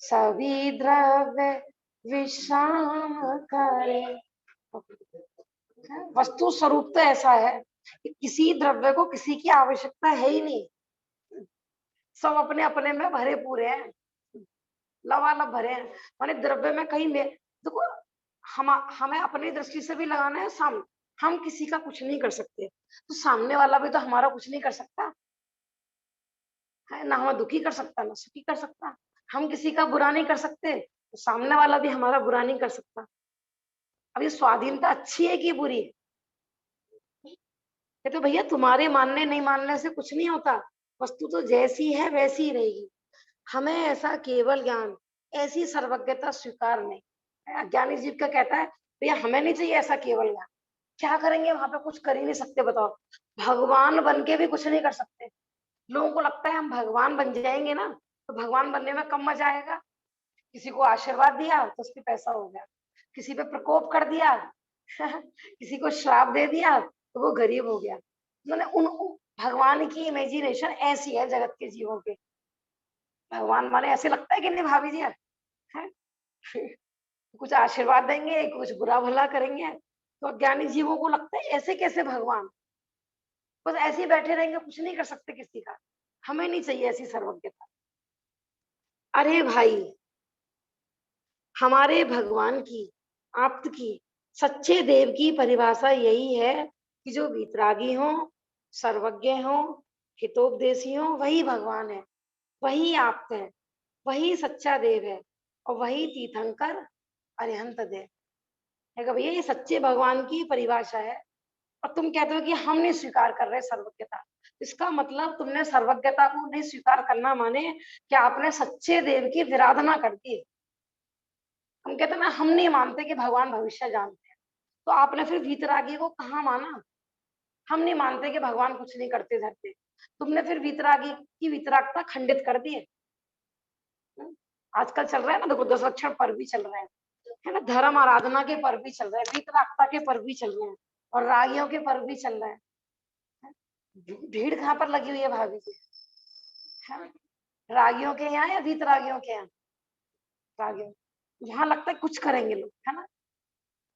Speaker 1: सभी द्रव्य विश्राम करे। वस्तु स्वरूप तो ऐसा है कि किसी द्रव्य को किसी की आवश्यकता है ही नहीं, सब अपने अपने में भरे पूरे हैं, लबालब भरे हैं। माने द्रव्य में कहीं में देखो, हमें अपनी दृष्टि से भी लगाना है सामने, हम किसी का कुछ नहीं कर सकते, तो सामने वाला भी तो हमारा कुछ नहीं कर सकता है ना, हमें दुखी कर सकता ना सुखी कर सकता। हम किसी का बुरा नहीं कर सकते, तो सामने वाला भी हमारा बुरा नहीं कर सकता। अब ये स्वाधीनता अच्छी है कि बुरी है? ये तो भैया तुम्हारे मानने नहीं मानने से कुछ नहीं होता, वस्तु तो जैसी है वैसी ही रहेगी। हमें ऐसा केवल ज्ञान, ऐसी सर्वज्ञता स्वीकार नहीं। अज्ञानी जीव का कहता है भैया हमें नहीं चाहिए ऐसा केवल ज्ञान। क्या करेंगे वहां पे, कुछ कर ही नहीं सकते, बताओ भगवान बन के भी कुछ नहीं कर सकते। लोगों को लगता है हम भगवान बन जाएंगे ना, तो भगवान बनने में कम मजा आएगा। किसी को आशीर्वाद दिया तो उसके पैसा हो गया, किसी पे प्रकोप कर दिया किसी को श्राप दे दिया तो वो गरीब हो गया। मैंने भगवान की इमेजिनेशन ऐसी है जगत के जीवों के। भगवान माने ऐसे लगता है कि नहीं भाभी जी है? कुछ आशीर्वाद देंगे, कुछ बुरा भला करेंगे, तो अज्ञानी जीवों को लगता है ऐसे कैसे भगवान, बस ऐसे ही बैठे रहेंगे, कुछ नहीं कर सकते किसी का। हमें नहीं चाहिए ऐसी सर्वज्ञता। अरे भाई हमारे भगवान की, आप्त की, सच्चे देव की परिभाषा यही है कि जो वीतरागी हो, सर्वज्ञ हो, हितोपदेशी हो, वही भगवान है, वही आप्त है, वही सच्चा देव है और वही तीर्थंकर अरिहंत देव है। कि भैया ये सच्चे भगवान की परिभाषा है और तुम कहते हो कि हम नहीं स्वीकार कर रहे सर्वज्ञता। इसका मतलब तुमने सर्वज्ञता को नहीं स्वीकार करना माने कि आपने सच्चे देव की विराधना कर दी। हम कहते हैं ना, हम नहीं मानते कि भगवान भविष्य जानते हैं, तो आपने फिर वीतरागी को कहाँ माना? हम नहीं मानते कि भगवान कुछ नहीं करते धरते, तुमने फिर वीतरागी की वीतरागता खंडित कर दी है। आजकल चल रहा है ना, देखो 10 लक्षण पर्व भी चल रहे हैं, है ना, धर्म आराधना के पर्व भी चल रहे हैं, वीतरागता के पर्व भी चल रहे हैं और रागियों के पर्व भी चल रहे हैं। भीड़ कहाँ पर लगी हुई है भाभी जी? है ना? रागियों के यहाँ या वीतरागियों के यहाँ? रागियों, यहाँ लगता है कुछ करेंगे लोग, है ना।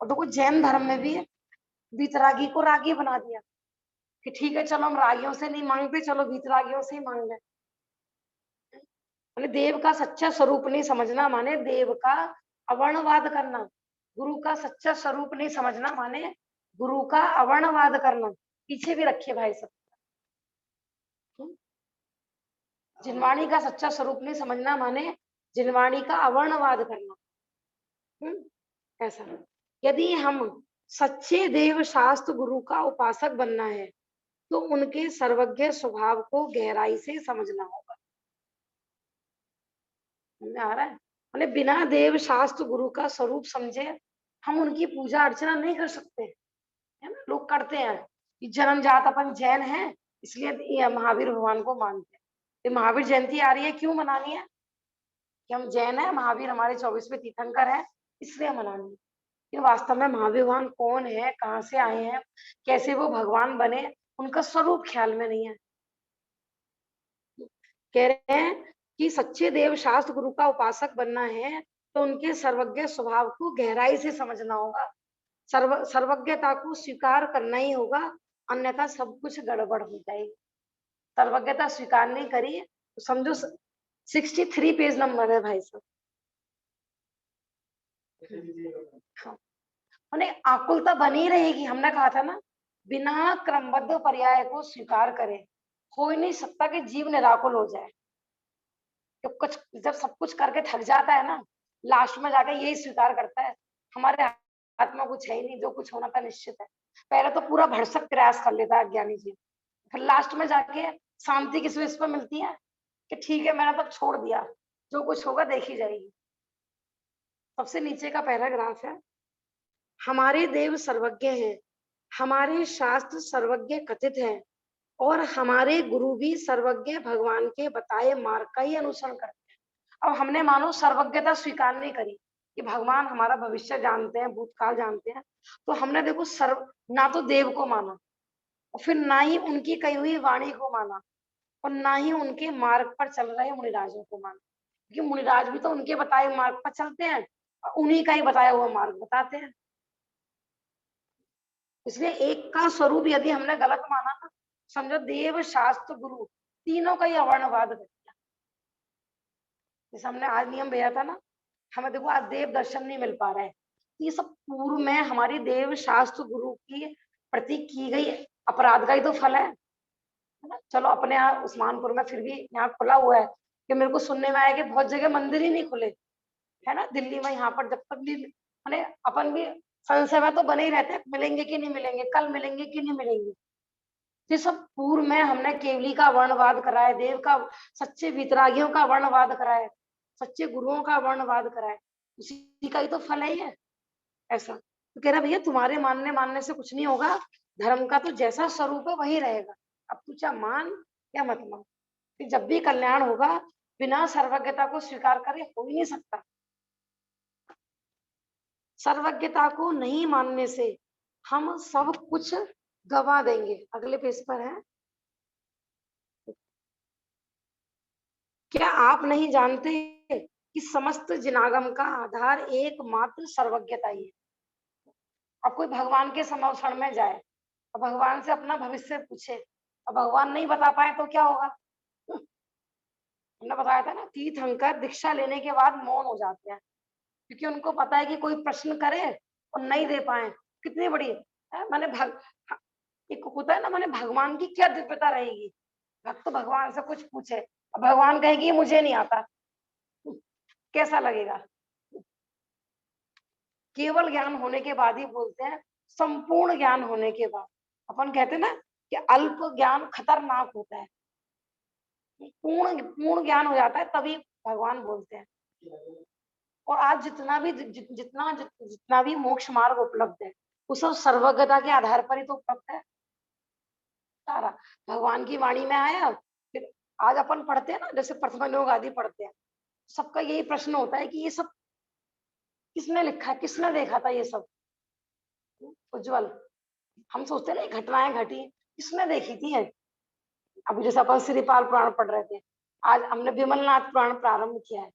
Speaker 1: और देखो जैन धर्म में भी वीतरागी को रागी बना दिया कि ठीक है चलो हम रागियों से नहीं मांगते, चलो वीतरागियों से ही मांग लें। देव का सच्चा स्वरूप नहीं समझना माने देव का अवर्णवाद करना, गुरु का सच्चा स्वरूप नहीं समझना माने गुरु का अवर्णवाद करना। पीछे भी रखिए भाई सब। जिनवाणी का सच्चा स्वरूप नहीं समझना माने जिनवाणी का अवर्णवाद करना। ऐसा यदि हम सच्चे देव शास्त्र गुरु का उपासक बनना है तो उनके सर्वज्ञ स्वभाव को गहराई से समझना होगा। आ रहा है? मैंने बिना देव शास्त्र गुरु का स्वरूप समझे हम उनकी पूजा अर्चना नहीं कर सकते, है ना। लोग करते हैं कि जन्मजात अपन जैन हैं इसलिए महावीर भगवान को मानते हैं। तो महावीर जयंती आ रही है, क्यों मनानी है? कि हम जैन हैं, महावीर हमारे 24वें तीर्थंकर है इसलिए मनानी है। कि वास्तव में महावीर भगवान कौन है, कहाँ से आए हैं, कैसे वो भगवान बने, उनका स्वरूप ख्याल में नहीं है। कह रहे हैं कि सच्चे देव शास्त्र गुरु का उपासक बनना है तो उनके सर्वज्ञ स्वभाव को गहराई से समझना होगा, सर्वज्ञता को स्वीकार करना ही होगा, अन्यथा सब कुछ गड़बड़ हो जाएगी। सर्वज्ञता स्वीकार नहीं करी तो समझो 63 पेज नंबर है भाई साहब। हाँ, उन्हें आकुलता बनी रहेगी। हमने कहा था ना, बिना क्रमबद्ध पर्याय को स्वीकार करे हो ही नहीं सकता कि जीव निराकुल हो जाए। तो कुछ जब सब कुछ करके थक जाता है ना, लास्ट में जाके यही स्वीकार करता है हमारे हाथ में कुछ है ही नहीं, जो कुछ होना था निश्चित है। पहले तो पूरा भरसक प्रयास कर लेता है अज्ञानी जी, फिर लास्ट में जाके शांति किस बेस पर मिलती है कि ठीक है मैंने तब छोड़ दिया, जो कुछ होगा देखी जाएगी। सबसे नीचे का पैराग्राफ है, हमारे देव सर्वज्ञ हैं, हमारे शास्त्र सर्वज्ञ कथित हैं और हमारे गुरु भी सर्वज्ञ भगवान के बताए मार्ग का ही अनुसरण करते हैं। अब हमने मानो सर्वज्ञता स्वीकार नहीं करी कि भगवान हमारा भविष्य जानते हैं, भूतकाल जानते हैं, तो हमने देखो सर्व ना तो देव को माना और फिर ना ही उनकी कही हुई वाणी को माना और ना ही उनके मार्ग पर चल रहे मुनिराजों को माना, क्योंकि मुनिराज भी तो उनके बताए मार्ग पर चलते हैं और उन्हीं का ही बताया हुआ मार्ग बताते हैं। इसलिए एक का स्वरूप यदि हमने गलत माना ना, समझो देव शास्त्र गुरु तीनों का ही अवर्णवाद कर दिया। जैसे हमने आज नियम भेजा था ना, हमें देखो आज देव दर्शन नहीं मिल पा रहा है, ये सब पूर्व में हमारी देव शास्त्र गुरु की प्रति की गई अपराध का ही तो फल है ना। चलो अपने यहाँ उस्मानपुर में फिर भी यहाँ खुला हुआ है, कि मेरे को सुनने में आया कि बहुत जगह मंदिर ही नहीं खुले, है ना। दिल्ली में यहाँ पर जब तक भी मैंने अपन भी संशय में तो बने ही रहते हैं, मिलेंगे कि नहीं मिलेंगे, कल मिलेंगे कि नहीं मिलेंगे। ये सब पूर्व में हमने केवली का वर्णवाद कराया, देव का सच्चे वितरागियों का वर्णवाद कराया, सच्चे गुरुओं का वर्णवाद कराया, उसी का ही तो फल है ये। ऐसा तो कह रहा भैया तुम्हारे मानने से कुछ नहीं होगा, धर्म का तो जैसा स्वरूप है वही रहेगा, अब तू चाहे मान या मत मान, कि जब भी कल्याण होगा बिना सर्वज्ञता को स्वीकार करे हो ही नहीं सकता। सर्वज्ञता को नहीं मानने से हम सब कुछ गवा देंगे। अगले पेज पर है, क्या आप नहीं जानते कि समस्त जिनागम का आधार एकमात्र सर्वज्ञता ही है। अब कोई भगवान के समक्षण में जाए और भगवान से अपना भविष्य पूछे और भगवान नहीं बता पाए तो क्या होगा? हमने बताया था ना, तीर्थंकर दीक्षा लेने के बाद मौन हो जाते हैं, क्योंकि उनको पता है कि कोई प्रश्न करे और नहीं दे पाए, कितनी बड़ी है माने एक होता है ना, माने भगवान की क्या दिव्यता रहेगी। भक्त भगवान से कुछ पूछे, भगवान कहेगी मुझे नहीं आता, कैसा लगेगा। केवल ज्ञान होने के बाद ही बोलते हैं, संपूर्ण ज्ञान होने के बाद। अपन कहते हैं ना कि अल्प ज्ञान खतरनाक होता है, पूर्ण पूर्ण ज्ञान हो जाता है तभी भगवान बोलते हैं। और आज जितना भी मोक्ष मार्ग उपलब्ध है, वो सब सर्वज्ञता के आधार पर ही तो उपलब्ध है सारा। भगवान की वाणी में आया, फिर आज अपन पढ़ते हैं ना, जैसे प्रथम योग आदि पढ़ते हैं, सबका यही प्रश्न होता है कि ये सब किसने लिखा है, किसने देखा था ये सब। उज्जवल, हम सोचते हैं ना ये घटनाएं घटी, किसने देखी थी है। अभी जैसे अपन श्रीपाल पुराण पढ़ रहे थे, आज हमने विमलनाथ पुराण प्रारंभ किया है।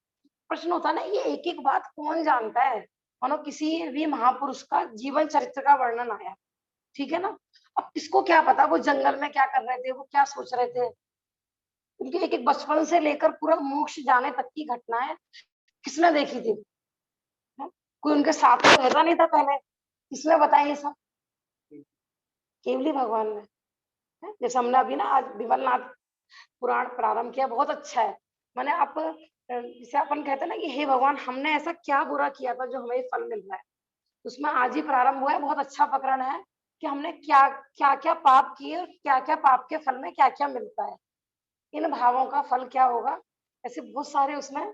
Speaker 1: प्रश्न होता है ना, ये एक एक बात कौन जानता है, मानो किसी भी महापुरुष का जीवन चरित्र का वर्णन आया, ठीक है ना। अब किसको क्या पता वो जंगल में क्या कर रहे थे, वो क्या सोच रहे थे। उनके एक एक बचपन से लेकर पूरा मोक्ष जाने तक की घटनाएं किसने देखी थी। कोई उनके साथ तो रहता नहीं था पहले, किसने बताया ये सब, केवली भगवान ने। जैसे हमने अभी ना आज विमलनाथ पुराण प्रारंभ किया, बहुत अच्छा है। मैंने आप जैसे अपन कहते हैं ना कि हे भगवान, हमने ऐसा क्या बुरा किया था जो हमें ये फल मिल रहा है, उसमें आज ही प्रारंभ हुआ है। बहुत अच्छा प्रकरण है कि हमने क्या क्या क्या पाप किए और क्या क्या पाप के फल में क्या क्या मिलता है, इन भावों का फल क्या होगा। ऐसे बहुत सारे उसमें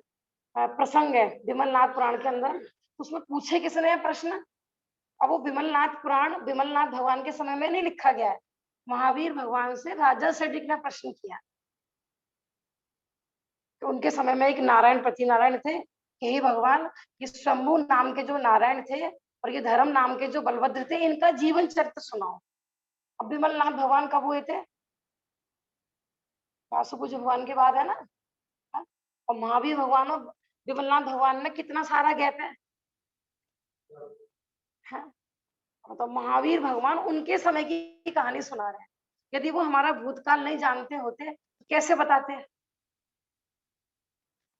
Speaker 1: प्रसंग है विमलनाथ पुराण के अंदर। उसमें पूछे किसने है प्रश्न, अब वो विमलनाथ पुराण विमलनाथ भगवान के समय में नहीं लिखा गया है, महावीर भगवान से राजा सेठिक ने प्रश्न किया। तो उनके समय में एक नारायण पति नारायण थे कि हे भगवान, ये शंभु नाम के जो नारायण थे और ये धर्म नाम के जो बलभद्र थे, इनका जीवन चरित्र सुनाओ। अब विमलनाथ भगवान कब हुए थे, वासुपूज भगवान के बाद है ना। और महावीर भगवान और विमलनाथ भगवान में कितना सारा गैप है। तो महावीर भगवान उनके समय की कहानी सुना रहे हैं। यदि वो हमारा भूतकाल नहीं जानते होते तो कैसे बताते।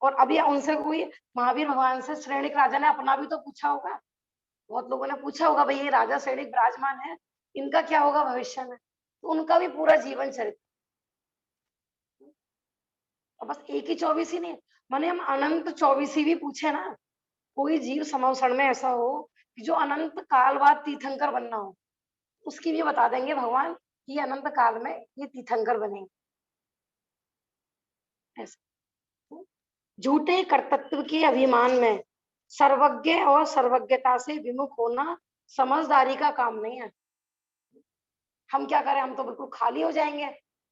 Speaker 1: और अभी उनसे कोई महावीर भगवान से श्रेणिक राजा ने अपना भी तो पूछा होगा, बहुत लोगों ने पूछा होगा भाई ये राजा श्रेणिक विराजमान है, इनका क्या होगा भविष्य में। तो उनका भी पूरा जीवन चरित्र। तो बस एक ही 24 ही नहीं, माने हम अनंत 24 भी पूछे ना, कोई जीव समवसरण में ऐसा हो कि जो अनंत काल बाद तीर्थंकर बनना हो, उसकी भी बता देंगे भगवान कि अनंत काल में ये तीर्थंकर बनेंगे। ऐसा झूठे कर्तृत्व के अभिमान में सर्वज्ञ और सर्वज्ञता से विमुख होना समझदारी का काम नहीं है। हम क्या करें, हम तो बिल्कुल खाली हो जाएंगे,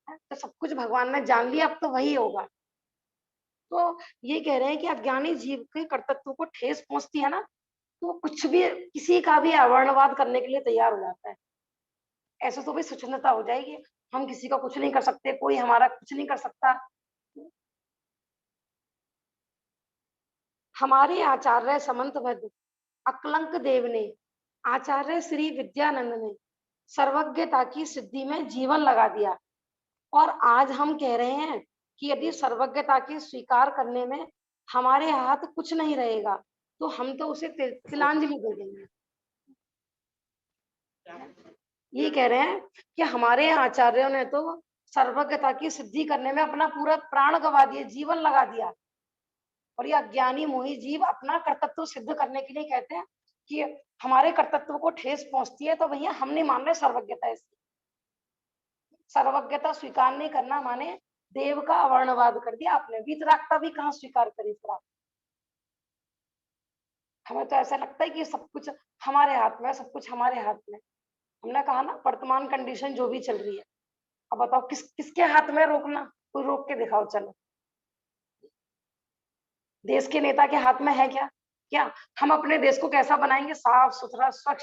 Speaker 1: तो सब कुछ भगवान ने जान लिया, अब तो वही होगा। तो ये कह रहे हैं कि अज्ञानी जीव के कर्तृत्व को ठेस पहुंचती है ना, तो वो कुछ भी किसी का भी अवर्णवाद करने के लिए तैयार हो जाता है। ऐसे तो भी स्वच्छंदता हो जाएगी, हम किसी का कुछ नहीं कर सकते, कोई हमारा कुछ नहीं कर सकता। हमारे आचार्य समंतभद्र अकलंक देव ने, आचार्य श्री विद्यानंद ने सर्वज्ञता की सिद्धि में जीवन लगा दिया। और आज हम कह रहे हैं कि यदि सर्वज्ञता के स्वीकार करने में हमारे हाथ कुछ नहीं रहेगा तो हम तो उसे तिलांजलि दे देंगे। ये कह रहे हैं कि हमारे आचार्यों ने तो सर्वज्ञता की सिद्धि करने में अपना पूरा प्राण गवा दिया, जीवन लगा दिया। और ये अज्ञानी मोही जीव अपना कर्तव्य सिद्ध करने के लिए कहते हैं कि हमारे कर्तव्य को ठेस पहुंचती है तो भैया हम नहीं मान रहे सर्वज्ञता। इसकी सर्वज्ञता स्वीकार नहीं करना माने देव का अवर्णवाद कर दिया आपने। वीतरागता भी कहाँ स्वीकार करी फिर आप। हमें तो ऐसा लगता है कि सब कुछ हमारे हाथ में, सब कुछ हमारे हाथ में। हमने कहा ना वर्तमान कंडीशन जो भी चल रही है, अब बताओ किसके हाथ में रोकना, कोई रोक के दिखाओ। चलो देश के नेता के हाथ में है क्या, क्या हम अपने देश को कैसा बनाएंगे, साफ सुथरा स्वच्छ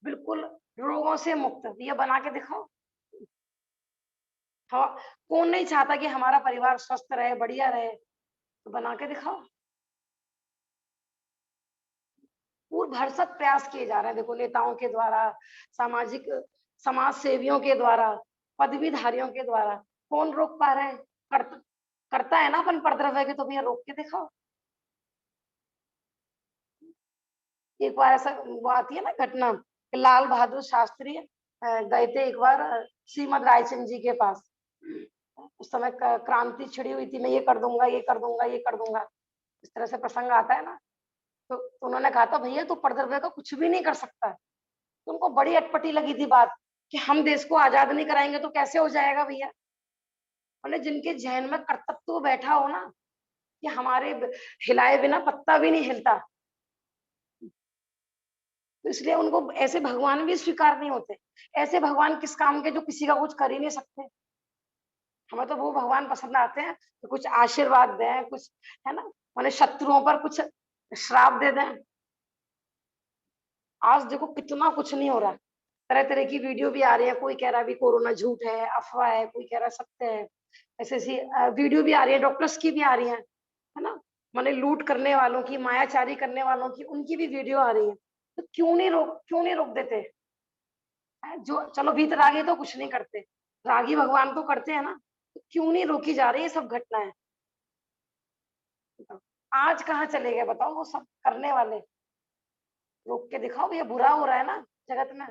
Speaker 1: बिल्कुल रोगों से मुक्त, ये बना के दिखाओ। हाँ, कौन नहीं चाहता कि हमारा परिवार स्वस्थ रहे, बढ़िया रहे, तो बना के दिखाओ। पूर्ण भरसक प्रयास किए जा रहे हैं, देखो नेताओं के द्वारा, सामाजिक समाज सेवियों के द्वारा, पदवीधारियों के द्वारा। कौन रोक पा रहे हैं, करता है ना अपन परद्रव्य के, तो भैया रोक के दिखाओ। एक बार ऐसा वो आती है ना घटना कि लाल बहादुर शास्त्री गए थे एक बार श्रीमद रायचंद जी के पास। उस समय क्रांति छिड़ी हुई थी, मैं ये कर दूंगा, ये कर दूंगा, ये कर दूंगा, इस तरह से प्रसंग आता है ना। तो उन्होंने कहा था भैया तू परदर्वे का कुछ भी नहीं कर सकता। तो उनको बड़ी अटपटी लगी थी बात कि हम देश को आजाद नहीं कराएंगे तो कैसे हो जाएगा भैया। मतलब जिनके जहन में कर्तव्य बैठा हो ना कि हमारे हिलाए बिना पत्ता भी नहीं हिलता, तो इसलिए उनको ऐसे भगवान भी स्वीकार नहीं होते। ऐसे भगवान किस काम के जो किसी का कुछ कर ही नहीं सकते। हमें तो वो भगवान पसंद आते हैं तो कुछ आशीर्वाद दें, कुछ है ना, माने शत्रुओं पर कुछ श्राप दे दें। आज देखो कितना कुछ नहीं हो रहा, तरह तरह की वीडियो भी आ रही है, कोई कह रहा है भी कोरोना झूठ है, अफवाह है, कोई कह रहा है सत्य है। ऐसी ऐसी वीडियो भी आ रही है, डॉक्टर्स की भी आ रही है ना। माने लूट करने वालों की, मायाचारी करने वालों की, उनकी भी वीडियो आ रही है। तो क्यों नहीं रोक देते हैं? जो चलो भीतर आ गए तो कुछ नहीं करते, रागी भगवान तो करते हैं ना, तो क्यों नहीं रोकी जा रही है सब घटनाएं? बताओ, आज कहाँ चले गए बताओ वो सब करने वाले? रोक के दिखाओ, ये बुरा हो रहा है ना जगत में,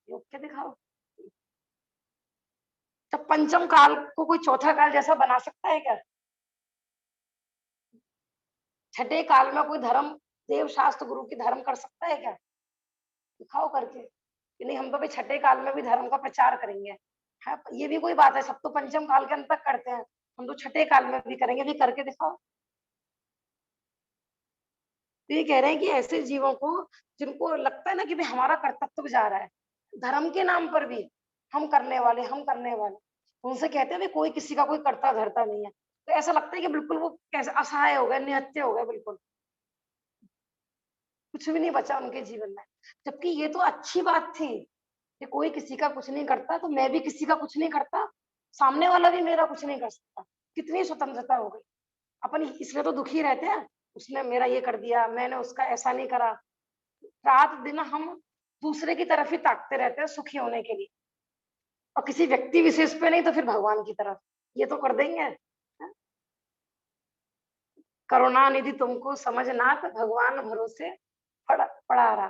Speaker 1: रोक के दिखाओ। तो पंचम काल को कोई चौथा काल जैसा बना सकता है क्या? छठे काल में कोई धर्म, देव शास्त्र गुरु की धर्म कर सकता है क्या? दिखाओ करके कि नहीं हम तो भाई छठे काल में भी धर्म का प्रचार करेंगे। है ये भी कोई बात है? सब तो पंचम काल के अंत तक करते हैं, हम तो छठे काल में भी करेंगे, भी करके दिखाओ। तो ये कह रहे हैं कि ऐसे जीवों को जिनको लगता है ना कि भाई हमारा कर्तव्य जा रहा है, धर्म के नाम पर भी हम करने वाले, हम करने वाले, तो उनसे कहते हैं भाई कोई किसी का कोई करता धरता नहीं है। तो ऐसा लगता है कि बिल्कुल वो कैसे असहाय हो गए, निहत्थे हो गए, बिल्कुल कुछ भी नहीं बचा उनके जीवन में। जबकि ये तो अच्छी बात थी कि कोई किसी का कुछ नहीं करता तो मैं भी किसी का कुछ नहीं करता, सामने वाला भी मेरा कुछ नहीं कर सकता। कितनी स्वतंत्रता हो गई। अपन इसलिए तो दुखी रहते हैं, उसने मेरा ये कर दिया, मैंने उसका ऐसा नहीं करा। रात दिन हम दूसरे की तरफ ही ताकते रहते हैं सुखी होने के लिए, और किसी व्यक्ति विशेष पे नहीं तो फिर भगवान की तरफ। ये तो कर देंगे हैं? करुणा निधि तुमको समझ नाथ, भगवान भरोसे पड़ा रहा।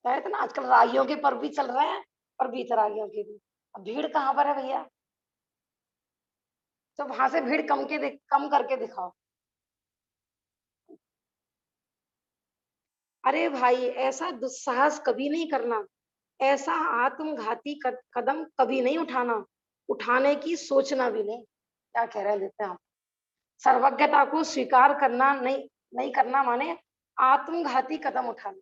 Speaker 1: कहते ना आजकल रागियों के पर्व भी चल रहे हैं और बीतरागियों के भी। अब भीड़ कहाँ पर है भैया? तो वहां से भीड़ कम करके दिखाओ। अरे भाई ऐसा दुस्साहस कभी नहीं करना, ऐसा आत्मघाती कदम कभी नहीं उठाना, उठाने की सोचना भी नहीं। क्या कह रहे देते हैं आप? सर्वज्ञता को स्वीकार करना नहीं, नहीं करना माने आत्मघाती कदम उठाना।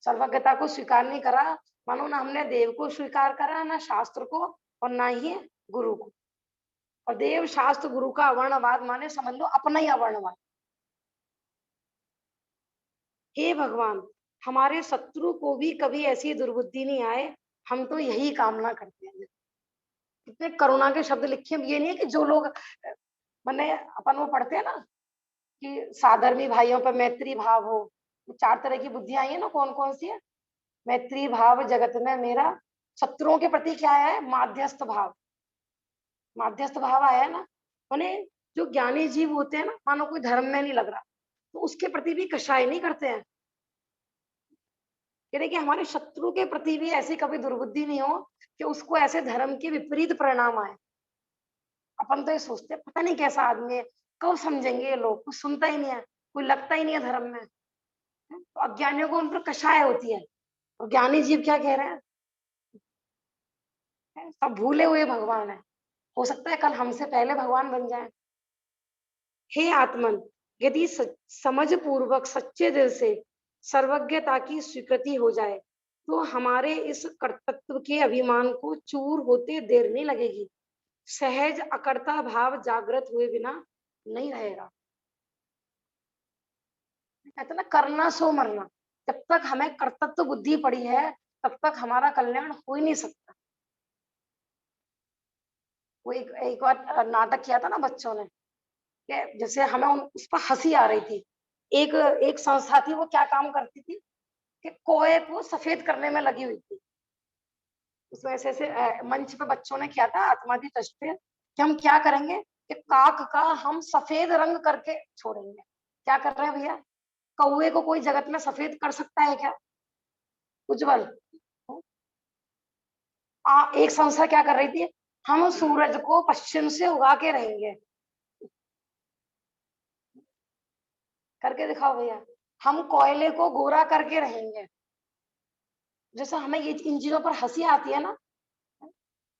Speaker 1: सर्वज्ञता को स्वीकार नहीं करा, मानो ना हमने देव को स्वीकार करा, ना शास्त्र को, और ना ही गुरु को। और देव शास्त्र गुरु का अवर्णवाद माने समझ लो अपना ही अवर्णवाद। हे भगवान, हमारे शत्रु को भी कभी ऐसी दुर्बुद्धि नहीं आए, हम तो यही कामना करते हैं। कितने करुणा के शब्द लिखे हैं। ये नहीं है कि जो लोग मैंने अपन वो पढ़ते हैं ना कि साधर्मी भाइयों पर मैत्री भाव हो। चार तरह की बुद्धियां आई है ना, कौन कौन सी है? मैत्री भाव जगत में मेरा, शत्रुओं के प्रति क्या है? माध्यस्थ भाव। माध्यस्थ भाव आया है ना, माने जो ज्ञानी जीव होते हैं ना, मानो कोई धर्म में नहीं लग रहा तो उसके प्रति भी कषाय नहीं करते हैं। कह रहे कि हमारे शत्रु के प्रति भी ऐसी कभी दुर्बुद्धि नहीं हो कि उसको ऐसे धर्म के विपरीत परिणाम आए। अपन तो ये सोचते हैं पता नहीं कैसा आदमी है, कब समझेंगे ये लोग, कुछ सुनता ही नहीं है, कोई लगता ही नहीं है धर्म में। तो अज्ञानियों को उन पर कषाय होती है, और ज्ञानी जीव क्या कह रहे हैं? सब भूले हुए भगवान है, हो सकता है कल हमसे पहले भगवान बन जाए। हे आत्मन, यदि समझ पूर्वक सच्चे दिल से सर्वज्ञता की स्वीकृति हो जाए तो हमारे इस कर्तृत्व के अभिमान को चूर होते देर नहीं लगेगी। सहज अकर्ता भाव जागृत हुए बिना नहीं रहेगा। कहते ना करना सो मरना, जब तक हमें कर्तृत्व बुद्धि पड़ी है तब तक हमारा कल्याण हो ही नहीं सकता। वो एक बार नाटक किया था ना बच्चों ने, जैसे हमें उस पर हंसी आ रही थी। एक एक संस्था थी, वो क्या काम करती थी कि कोए को सफेद करने में लगी हुई थी। उसमें ऐसे ऐसे मंच पे बच्चों ने किया था आत्मादि ट्रस्ट पे कि हम क्या करेंगे कि काक का हम सफेद रंग करके छोड़ेंगे। क्या कर रहे हैं भैया? कौवे को कोई जगत में सफेद कर सकता है क्या? उज्जवल, एक संस्था क्या कर रही थी, हम सूरज को पश्चिम से उगा के रहेंगे। करके दिखाओ भैया। हम कोयले को गोरा करके रहेंगे। जैसे हमें ये इन चीजों पर हंसी आती है ना,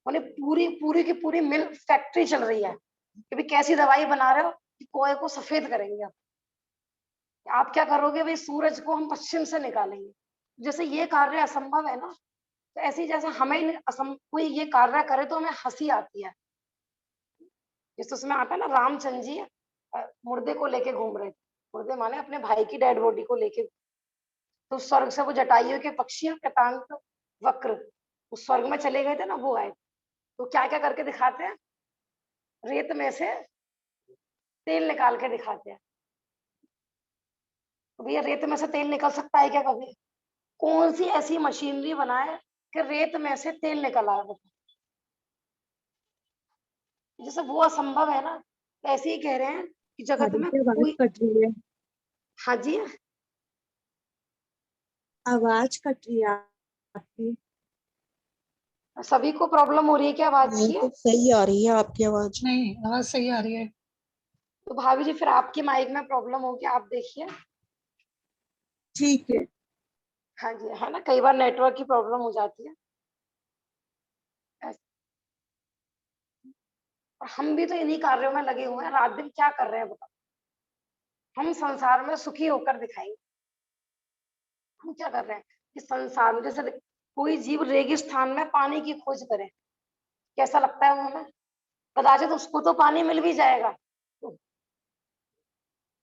Speaker 1: उन्हें पूरी पूरी की पूरी मिल फैक्ट्री चल रही है कि भाई कैसी दवाई बना रहे हो कि कोयले को सफेद करेंगे। आप क्या करोगे भाई, सूरज को हम पश्चिम से निकालेंगे। जैसे ये कार्य असंभव है ना, तो ऐसे ही जैसे हमें कोई ये कार्य करे तो हमें हंसी आती है। जैसे उसमें आता है ना, रामचंद्र जी मुर्दे को लेके घूम रहे थे। मुर्दे माने अपने भाई की डेड बॉडी को लेके। तो स्वर्ग से वो जटायु के पक्षी कृतांत वक्र उस स्वर्ग में चले गए थे ना, वो आए। तो क्या क्या करके दिखाते हैं, रेत में से तेल निकाल के दिखाते हैं। तो भैया रेत में से तेल निकल सकता है क्या कभी? कौन सी ऐसी मशीनरी बनाए कि रेत में से तेल निकल आए? जैसे वो असंभव है ना, ऐसे ही कह रहे हैं कि जगत
Speaker 2: भाभी
Speaker 1: में
Speaker 2: जी आवाज
Speaker 1: कोई।
Speaker 2: कट रही है।
Speaker 1: हाँ जी,
Speaker 2: आवाज कट रही है आपकी।
Speaker 1: सभी को प्रॉब्लम हो रही है क्या आवाज
Speaker 5: नहीं
Speaker 1: की?
Speaker 5: तो सही आ रही है आपकी आवाज।
Speaker 3: नहीं, आवाज सही आ रही है।
Speaker 1: तो भाभी जी फिर आपकी माइक में प्रॉब्लम होगी, आप देखिए।
Speaker 2: ठीक है।
Speaker 1: हाँ जी, है ना, कई बार नेटवर्क की प्रॉब्लम हो जाती है। और हम भी तो इन्हीं कार्यों में लगे हुए हैं, रात दिन क्या कर रहे हैं बताओ? हम संसार में सुखी होकर दिखाएंगे। हम क्या कर रहे हैं कि संसार में जैसे कोई जीव रेगिस्तान में पानी की खोज करे, कैसा लगता है वो हमें? कदाचित उसको तो पानी मिल भी जाएगा,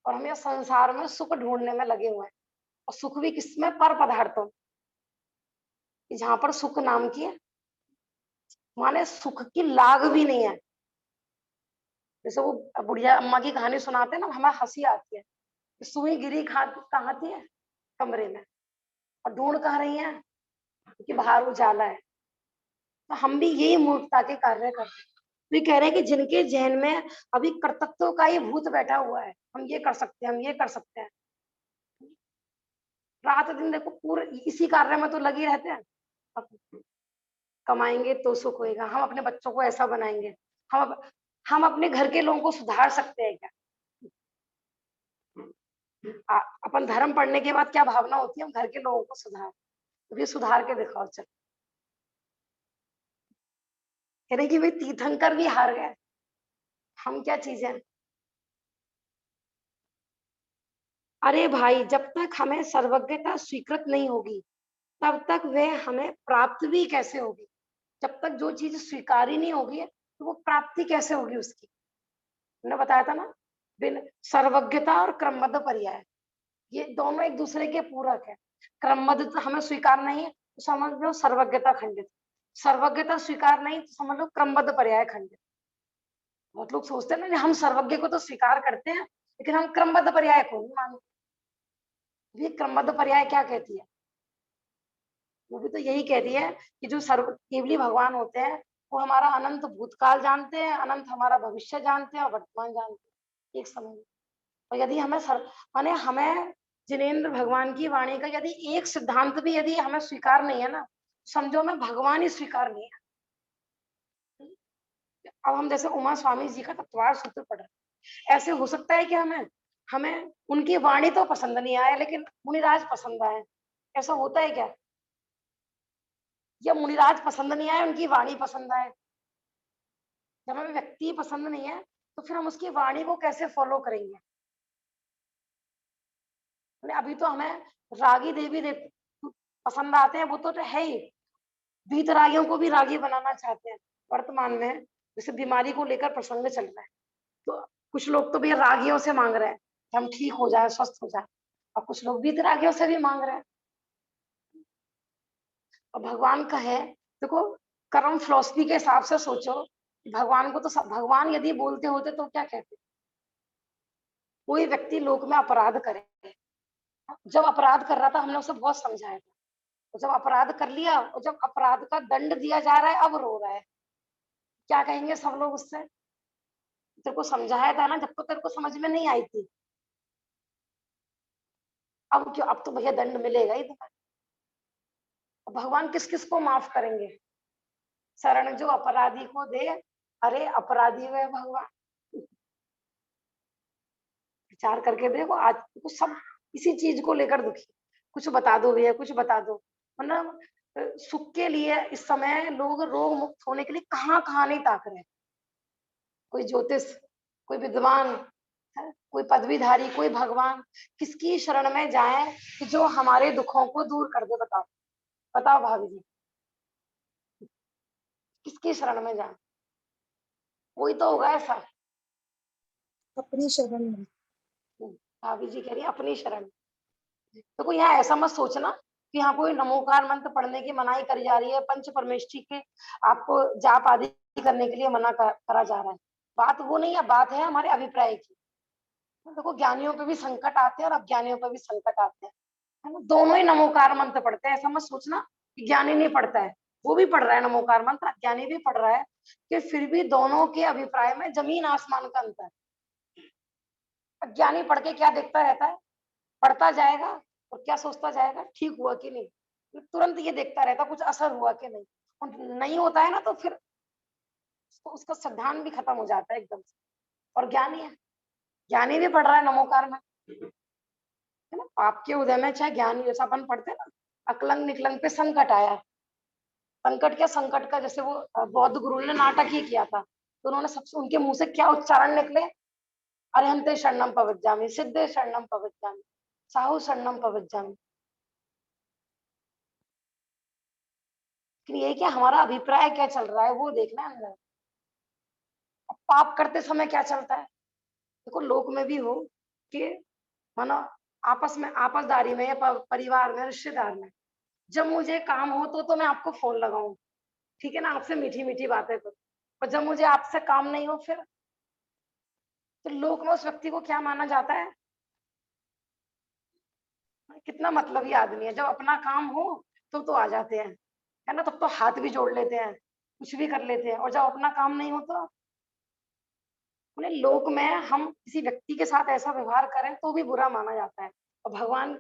Speaker 1: और हम ये संसार में सुख ढूंढने में लगे हुए हैं। और सुख भी किसमें? पर पदार्थों, जहां पर सुख नाम की माने सुख की लाग भी नहीं है। जैसे वो बुढ़िया अम्मा की कहानी सुनाते हैं ना, हमें हंसी आती है कि सुई गिरी कहाँ थी है? कमरे में। और ढूंढ कहाँ रही है? कि बाहर उजाला है। तो हम भी यही मूर्खता के कार्य करते हैं। तो ये कह रहे हैं कि जिनके जहन में अभी कर्तृत्व का ही भूत बैठा हुआ है, हम ये कर सकते हैं, हम ये कर सकते हैं, रात दिन देखो पूरे इसी कार्य में तो लगे रहते हैं। अब कमाएंगे तो सुख होएगा, हम अपने बच्चों को ऐसा बनाएंगे, हम अपने घर के लोगों को सुधार सकते हैं क्या? अपन धर्म पढ़ने के बाद क्या भावना होती है? हम घर के लोगों को सुधार, तो ये सुधार के दिखाओ। चल कह रहे कि भाई तीर्थंकर भी हार गए, हम क्या चीजें हैं? अरे भाई, जब तक हमें सर्वज्ञता स्वीकृत नहीं होगी तब तक वह हमें प्राप्त भी कैसे होगी? जब तक जो चीज स्वीकार ही नहीं होगी तो वो प्राप्ति कैसे होगी उसकी? मैंने बताया था ना, बिन सर्वज्ञता और क्रमबद्ध पर्याय, ये दोनों एक दूसरे के पूरक है। क्रमबद्धता हमें स्वीकार नहीं है तो समझ लो सर्वज्ञता खंडित, सर्वज्ञता स्वीकार नहीं तो समझ लो क्रमबद्ध पर्याय खंडित। बहुत लोग सोचते हैं ना कि हम सर्वज्ञ को तो स्वीकार करते हैं लेकिन हम क्रमबद्ध पर्याय को नहीं मानते। ये क्रमबद्ध पर्याय क्या कहती है? वो भी तो यही कहती है कि जो सर्व केवली भगवान होते हैं वो हमारा अनंत भूतकाल जानते हैं, अनंत हमारा भविष्य जानते हैं और वर्तमान जानते हैं एक समय में। और यदि हमें माने हमें जिनेन्द्र भगवान की वाणी का यदि एक सिद्धांत भी यदि हमें स्वीकार नहीं है ना, समझो हमें भगवान ही स्वीकार नहीं है। अब हम जैसे उमा स्वामी जी का तत्वार सूत्र पढ़ रहे हैं, ऐसे हो सकता है कि हमें हमें उनकी वाणी तो पसंद नहीं आए लेकिन मुनिराज पसंद आए? ऐसा होता है क्या? या मुनिराज पसंद नहीं आए, उनकी वाणी पसंद आए? जब हमें व्यक्ति पसंद नहीं है तो फिर हम उसकी वाणी को कैसे फॉलो करेंगे? अभी तो हमें रागी देवी पसंद आते हैं, वो तो है ही। वीतरागियों को भी रागी बनाना चाहते हैं वर्तमान में, जैसे बीमारी को लेकर प्रसंग चल रहा है। तो कुछ लोग तो भी रागियों से मांग रहे हैं कि हम ठीक हो जाए, स्वस्थ हो जाए, और कुछ लोग वीतरागियों से भी मांग रहे हैं। और भगवान का है, देखो कर्म फिलोसफी के हिसाब से सोचो, भगवान को तो भगवान यदि बोलते होते तो क्या कहते? कोई व्यक्ति लोक में अपराध करे, जब अपराध कर रहा था हमने उसे बहुत समझाया था, तो जब अपराध कर लिया और जब अपराध का दंड दिया जा रहा है अब रो रहा है, क्या कहेंगे सब लोग उससे? तेरे को समझाया था ना, जब तो तेरे को समझ में नहीं आई थी। अब क्यों, अब तो भैया दंड मिलेगा ही तुम्हें। भगवान किस किस को माफ करेंगे? शरण जो अपराधी को दे, अरे अपराधी वे भगवान। विचार करके देखो, आज तो सब इसी चीज को लेकर दुखी। कुछ बता दो भैया, कुछ बता दो। मतलब सुख के लिए इस समय लोग रोग मुक्त होने के लिए कहाँ कहाँ नहीं ताक रहे। कोई ज्योतिष, कोई विद्वान, कोई पदवीधारी, कोई भगवान, किसकी शरण में जाए कि जो हमारे दुखों को दूर कर दे? बताओ, बताओ भाभी जी, किसकी शरण में जाए? कोई तो होगा ऐसा।
Speaker 2: अपनी शरण में।
Speaker 1: भाभी जी कह रही है अपनी शरण। तो कोई यहाँ ऐसा मत सोचना कि यहाँ कोई नमोकार मंत्र पढ़ने की मनाही करी जा रही है, पंच परमेष्ठी के आपको जाप आदि करने के लिए मना करा जा रहा है। बात वो नहीं है, बात है हमारे अभिप्राय की। देखो ज्ञानियों पे भी संकट आते हैं और अज्ञानियों पे भी संकट आते हैं, है ना। दोनों ही नमोकार मंत्र पढ़ते हैं, ऐसा मत सोचना कि ज्ञानी नहीं पढ़ता है। वो भी पढ़ रहा है नमोकार मंत्र, अज्ञानी भी पढ़ रहा है, कि फिर भी दोनों के अभिप्राय में जमीन आसमान का अंतर है। अज्ञानी पढ़ के क्या देखता रहता है? पढ़ता जाएगा और क्या सोचता जाएगा, ठीक हुआ कि नहीं। तुरंत ये देखता रहता कुछ असर हुआ कि नहीं। और नहीं होता है ना तो फिर तो उसका सिद्धांत भी खत्म हो जाता है एकदम से। और ज्ञानी है, ज्ञानी भी पढ़ रहा है नमोकार में, है ना। आपके उदय में चाहे ज्ञानी, जैसा अपन पढ़ते हैं ना, अकलंग निकलंग पे संकट आया। संकट क्या, संकट का जैसे वो बौद्ध गुरु ने नाटक ही किया था, तो उन्होंने सबसे, उनके मुंह से क्या उच्चारण निकले? अरिहंते शरणम पवज्जामि, सिद्धे शरणम पवज्जामि, साहु शरणम पवज्जामि। लेकिन ये क्या, हमारा अभिप्राय क्या चल रहा है वो देखना है अंदर। पाप करते समय क्या चलता है? देखो लोक में भी हो कि मानो आपस में, आपसदारी में या परिवार में, रिश्तेदार में, जब मुझे काम हो तो मैं आपको फोन लगाऊं, ठीक है ना, आपसे मीठी मीठी बातें करूं। और जब मुझे आपसे काम नहीं हो फिर, तो लोक में उस व्यक्ति को क्या माना जाता है? कितना मतलबी आदमी है। जब अपना काम हो तो आ जाते हैं, है ना, तब तो हाथ भी जोड़ लेते हैं, कुछ भी कर लेते हैं। और जब अपना काम नहीं हो तो उन्हें लोक में हम किसी व्यक्ति के साथ ऐसा व्यवहार करें तो भी बुरा माना जाता है। और भगवान,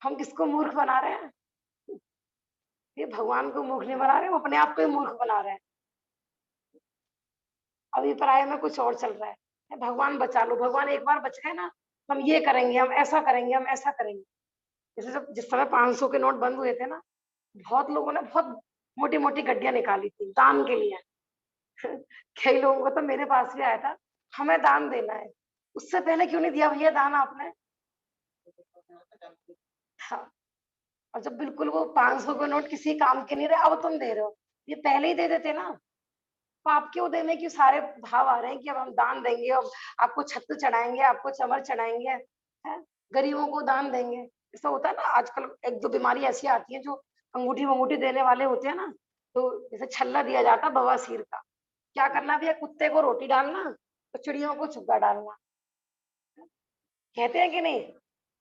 Speaker 1: हम किसको मूर्ख बना रहे हैं? ये भगवान को मूर्ख नहीं बना रहे, वो अपने आप को ही मूर्ख बना रहे हैं। अभिप्राय में कुछ और चल रहा है। भगवान बचा लो, भगवान एक बार बच गए ना, हम ये करेंगे, हम ऐसा करेंगे, हम ऐसा करेंगे। जैसे जब जिस समय 500 के नोट बंद हुए थे ना, बहुत लोगों ने बहुत मोटी मोटी गड्डियां निकाली थी दान के लिए। कई लोगों को तो मेरे पास भी आया था, हमें दान देना है। उससे पहले क्यों नहीं दिया भैया दान आपने? हाँ। और जब बिल्कुल वो 500 के नोट किसी काम के नहीं रहे, अब तुम दे रहे हो, ये पहले ही दे देते ना। तो आपके उदय में क्यों सारे भाव आ रहे हैं कि अब हम दान देंगे, अब आपको छत्र चढ़ाएंगे, आपको चमर चढ़ाएंगे, है? गरीबों को दान देंगे। ऐसा होता है ना आजकल, एक दो बीमारी ऐसी आती है जो अंगूठी वंगूठी देने वाले होते हैं ना, तो जैसे छल्ला दिया जाता है बवासीर का। क्या करना भैया, कुत्ते को रोटी डालना तो चिड़ियों को चुग्गा डालना, कहते हैं कि नहीं?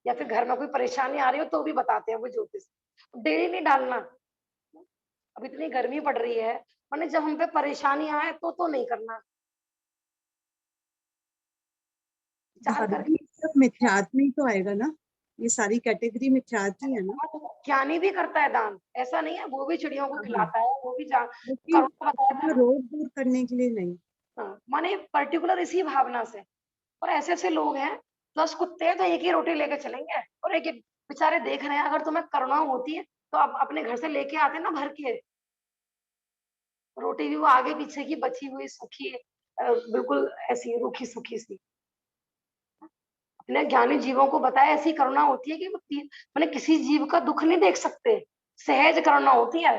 Speaker 1: या फिर घर में कोई परेशानी आ रही हो तो भी बताते हैं वो ज्योतिष, डेली नहीं डालना। अब इतनी गर्मी पड़ रही है, मैंने जब हम पे परेशानी आए तो नहीं करना। विचार
Speaker 2: भाभी
Speaker 1: करके।
Speaker 2: ये सब मिथ्यात्व में ही तो आएगा ना, ये सारी कैटेगरी मिथ्यात्व ही है ना।
Speaker 1: ज्ञानी भी करता है दान, ऐसा नहीं है, वो भी चिड़ियों को
Speaker 2: हाँ,
Speaker 1: खिलाता है, वो भी
Speaker 2: क्योंकि
Speaker 1: करुणा बताया था
Speaker 2: अपना
Speaker 1: ना।
Speaker 2: रोग दूर करने के लिए नहीं।
Speaker 1: हाँ, माने पर्टिकुलर इसी भावना से। और ऐसे ऐसे लोग हैं, 10 कुत्ते हैं तो एक ही रोटी लेके चलेंगे, और एक एक बेचारे देख रहे हैं। अगर तुम्हें करुणा होती है तो आप अपने घर से लेके आते ना भर के रोटी, भी वो आगे पीछे की बची हुई सूखी, बिल्कुल ऐसी रूखी सूखी सी। अपने ज्ञानी जीवों को बताया ऐसी करुणा होती है कि वो मैंने किसी जीव का दुख नहीं देख सकते, सहज करुणा होती है।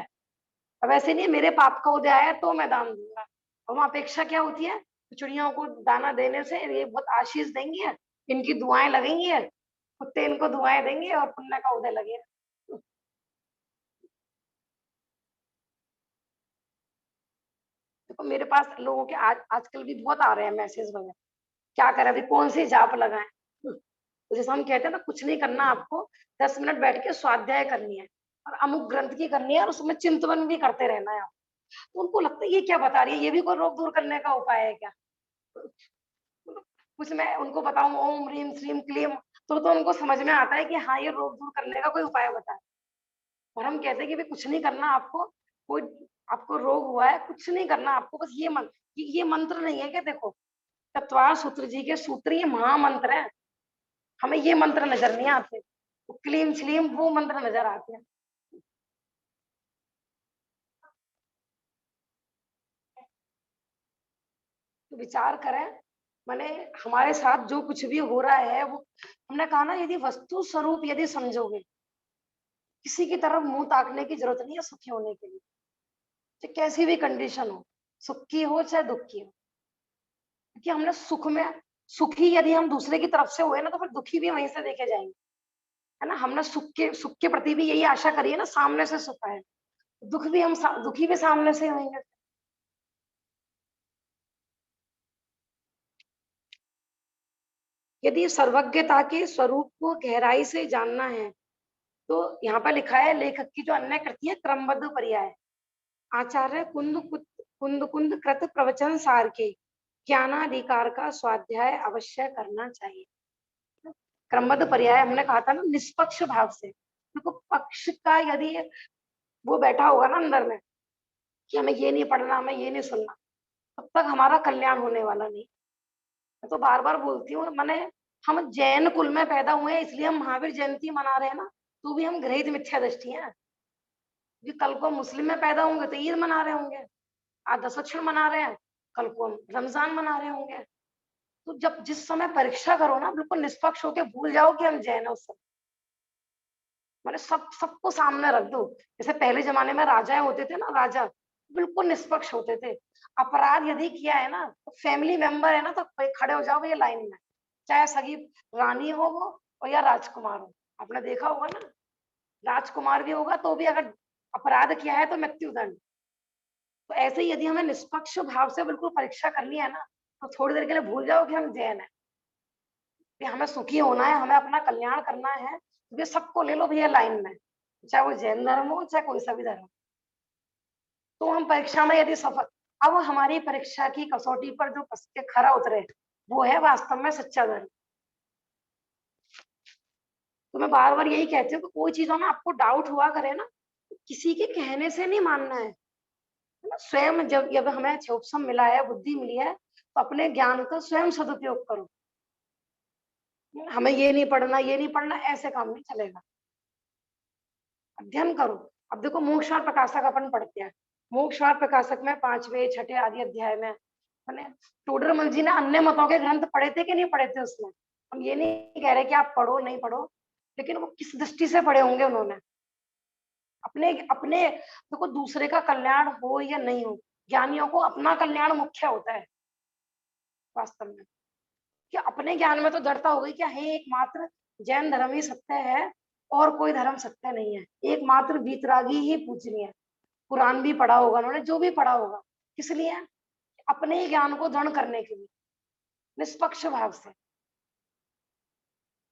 Speaker 1: अब ऐसे नहीं मेरे पाप का उदय आया तो मैं दान दूंगा। और वहां अपेक्षा क्या होती है? चिड़ियों को दाना देने से ये बहुत आशीष देंगी, इनकी दुआएं लगेंगी, कुत्ते इनको दुआएं देंगे और पुण्य का उदय लगेगा। देखो मेरे पास लोगों के आजकल भी बहुत आ रहे हैं मैसेज वगैरह, क्या करें अभी, कौन सी जाप लगाएं। तो जैसे हम कहते हैं ना, कुछ नहीं करना आपको, 10 मिनट बैठ के स्वाध्याय करनी है और अमुक ग्रंथ की करनी है, और उसमें चिंतन भी करते रहना है। तो उनको लगता है ये क्या बता रही है, ये भी कोई रोग दूर करने का उपाय है क्या? कुछ मैं उनको बताऊं ओम ह्रीम श्रीम क्लीम, तो उनको समझ में आता है कि हाँ ये रोग दूर करने का कोई उपाय बताए। और हम कहते हैं कि भाई कुछ नहीं करना आपको, कोई आपको रोग हुआ है कुछ नहीं करना आपको, बस ये मंत्र नहीं है कि देखो तत्वार सूत्र जी के सूत्र ये महामंत्र है, हमें ये मंत्र नजर नहीं आते, तो क्लीम स्लीम वो मंत्र नजर आते हैं। तो विचार करें, माने हमारे साथ जो कुछ भी हो रहा है वो, हमने कहा ना यदि वस्तु स्वरूप यदि समझोगे, किसी की तरफ मुंह ताकने की जरूरत नहीं है सुखी होने के लिए, चाहे कैसी भी कंडीशन हो, सुख की हो चाहे दुख की हो। क्योंकि हमने सुखी यदि हम दूसरे की तरफ से हुए ना, तो फिर दुखी भी वहीं से देखे जाएंगे, है ना। हमने सुख के प्रति भी यही आशा करी है ना, सामने से सुख आए, दुखी भी सामने से होंगे। यदि सर्वज्ञता के स्वरूप को गहराई से जानना है, तो यहाँ पर लिखा है लेखक की जो अन्य कृति है क्रमबद्ध पर्याय, आचार्य कुंद कुंद कृत प्रवचन सार के ज्ञानाधिकार का स्वाध्याय अवश्य करना चाहिए। क्रमबद्ध पर्याय हमने कहा था ना, निष्पक्ष भाव से। देखो पक्ष का यदि वो बैठा होगा ना अंदर में कि हमें ये नहीं पढ़ना, हमें ये नहीं सुनना, तब तक हमारा कल्याण होने वाला नहीं। मैं तो बार बार बोलती हूँ, मैंने हम जैन कुल में पैदा हुए हैं इसलिए हम महावीर जयंती मना रहे हैं ना, तो भी हम ग्रहित मिथ्या दृष्टि है। कि कल को मुस्लिम में पैदा होंगे तो ईद मना रहे होंगे, आज दशक्षण मना रहे हैं, कल को हम रमजान मना रहे होंगे। तो जब जिस समय परीक्षा करो ना, बिल्कुल निष्पक्ष होकर भूल जाओ कि हम जैन है। उस समय मैंने सबको सामने रख दो। जैसे पहले जमाने में राजाएं होते थे ना, राजा बिल्कुल निष्पक्ष होते थे। अपराध यदि किया है ना, तो फैमिली मेंबर है ना, तो खड़े हो जाओ ये लाइन में, चाहे सगी रानी हो वो और या राजकुमार हो। आपने देखा होगा ना, राजकुमार भी होगा तो भी अगर अपराध किया है तो मृत्युदंड। तो ऐसे ही यदि हमें निष्पक्ष भाव से बिल्कुल परीक्षा करनी है ना, तो थोड़ी देर के लिए भूल जाओ कि हम जैन है, कि हमें सुखी होना है, हमें अपना कल्याण करना है। तो सबको ले लो भैया लाइन में, चाहे वो जैन धर्म हो चाहे कोई सा भी धर्म। तो हम परीक्षा में यदि सफल, अब हमारी परीक्षा की कसौटी पर जो कस के खरा उतरे, वो है वास्तव में सच्चा धर्म। तो मैं बार बार यही कहती हूँ कि कोई चीजों में आपको डाउट हुआ करे ना, किसी के कहने से नहीं मानना है ना। स्वयं जब हमें क्षोभसम मिला है, बुद्धि मिली है, तो अपने ज्ञान का स्वयं सदुपयोग करो। हमें ये नहीं पढ़ना, ये नहीं पढ़ना, ऐसे काम नहीं चलेगा। अध्ययन करो। अब देखो मोक्षवार प्रकाशक अपन पढ़ते हैं, मोक्षवार प्रकाशक में 5वें 6ठे आदि अध्याय में मैंने टोडरमल जी ने अन्य मतों के ग्रंथ पढ़े थे कि नहीं पढ़े थे उसमें। हम ये नहीं कह रहे कि आप पढ़ो नहीं पढ़ो, लेकिन वो किस दृष्टि से पढ़े होंगे उन्होंने। अपने अपने देखो, दूसरे का कल्याण हो या नहीं हो, ज्ञानियों को अपना कल्याण मुख्य होता है वास्तव में। कि अपने ज्ञान में तो दृढ़ता हो गई कि है एकमात्र जैन धर्म ही सत्य है और कोई धर्म सत्य नहीं है, एकमात्र वीतरागी ही पूजनीय है। कुरान भी पढ़ा होगा उन्होंने, जो भी पढ़ा होगा, किस लिए? अपने ही ज्ञान को दृढ़ करने के लिए, निष्पक्ष भाव से।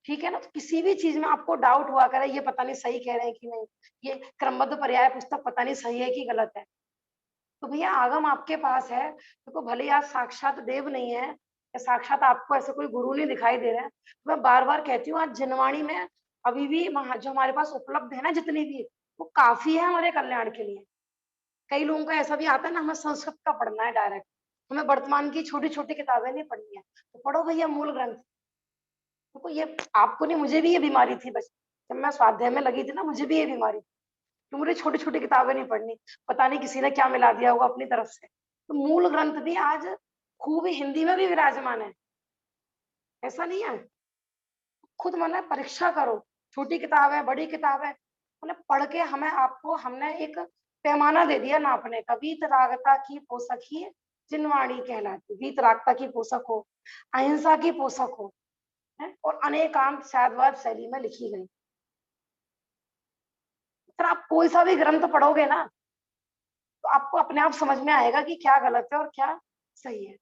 Speaker 1: ठीक है ना। तो किसी भी चीज में आपको डाउट हुआ करे, ये पता नहीं सही कह रहे हैं कि नहीं, ये क्रमबद्ध पर्याय पुस्तक पता नहीं सही है कि गलत है, तो भैया आगम आपके पास है। देखो भले आज साक्षात देव नहीं है या साक्षात आपको ऐसे कोई गुरु नहीं दिखाई दे रहा है, तो मैं बार बार कहती हूँ, आज जनवाणी में अभी भी जो हमारे पास उपलब्ध है ना, जितनी भी, वो काफी है हमारे कल्याण के लिए। कई लोगों का ऐसा भी आता है ना, हमें संस्कृत का पढ़ना है डायरेक्ट, हमें वर्तमान की छोटी छोटी किताबें नहीं पढ़नी है, तो पढ़ो भैया मूल ग्रंथ। देखो ये आपको नहीं, मुझे भी ये बीमारी थी, बस जब मैं स्वाध्याय में लगी थी ना, मुझे भी ये बीमारी, तो मुझे छोटी छोटी किताबें नहीं पढ़नी, पता नहीं किसी ने क्या मिला दिया होगा अपनी तरफ से। तो मूल ग्रंथ भी आज खूब हिंदी में भी विराजमान है, ऐसा नहीं है। खुद मैंने परीक्षा करो, छोटी किताब है बड़ी किताब है, मैंने पढ़ के हमने एक पैमाना दे दिया नापने का। वीतरागता की पोषक ही जिनवाणी कहलाती, वीतरागता की पोषक हो, अहिंसा की पोषक हो, है और अनेकांत शायदवाद शैली में लिखी गई। फिर आप कोई सा भी ग्रंथ पढ़ोगे ना, तो आपको अपने आप समझ में आएगा कि क्या गलत है और क्या सही है।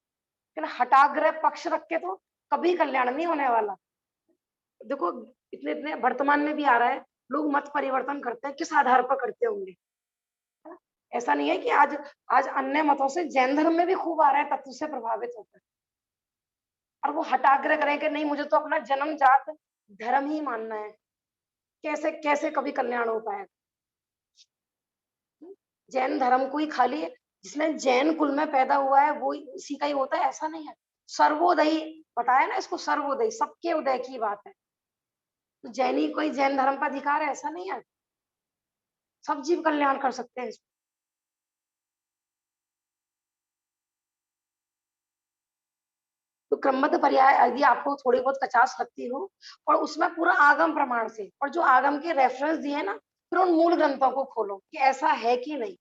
Speaker 1: लेकिन हठाग्रह पक्ष रख के तो कभी कल्याण नहीं होने वाला। देखो इतने इतने वर्तमान में भी आ रहा है, लोग मत परिवर्तन करते हैं, किस आधार पर करते होंगे? ऐसा नहीं है कि आज अन्य मतों से जैन धर्म में भी खूब आ रहा है, तत्व से प्रभावित होकर, और वो हठाग्रह करें कि नहीं मुझे तो अपना जन्मजात धर्म ही मानना है, कैसे कैसे कभी कल्याण हो पाएगा। जैन धर्म को ही खाली जिसने जैन कुल में पैदा हुआ है वो इसी का ही होता है, ऐसा नहीं है। सर्वोदयी बताया ना इसको, सर्वोदयी, सबके उदय की बात है। तो जैनी कोई जैन धर्म का अधिकार है, ऐसा नहीं है। सब जीव कल्याण कर सकते हैं। तो क्रमबद्ध पर्याय यदि आपको थोड़ी बहुत कचास लगती हो और उसमें पूरा आगम प्रमाण से, और जो आगम के रेफरेंस दिए ना, फिर उन मूल ग्रंथों को खोलो कि ऐसा है कि नहीं,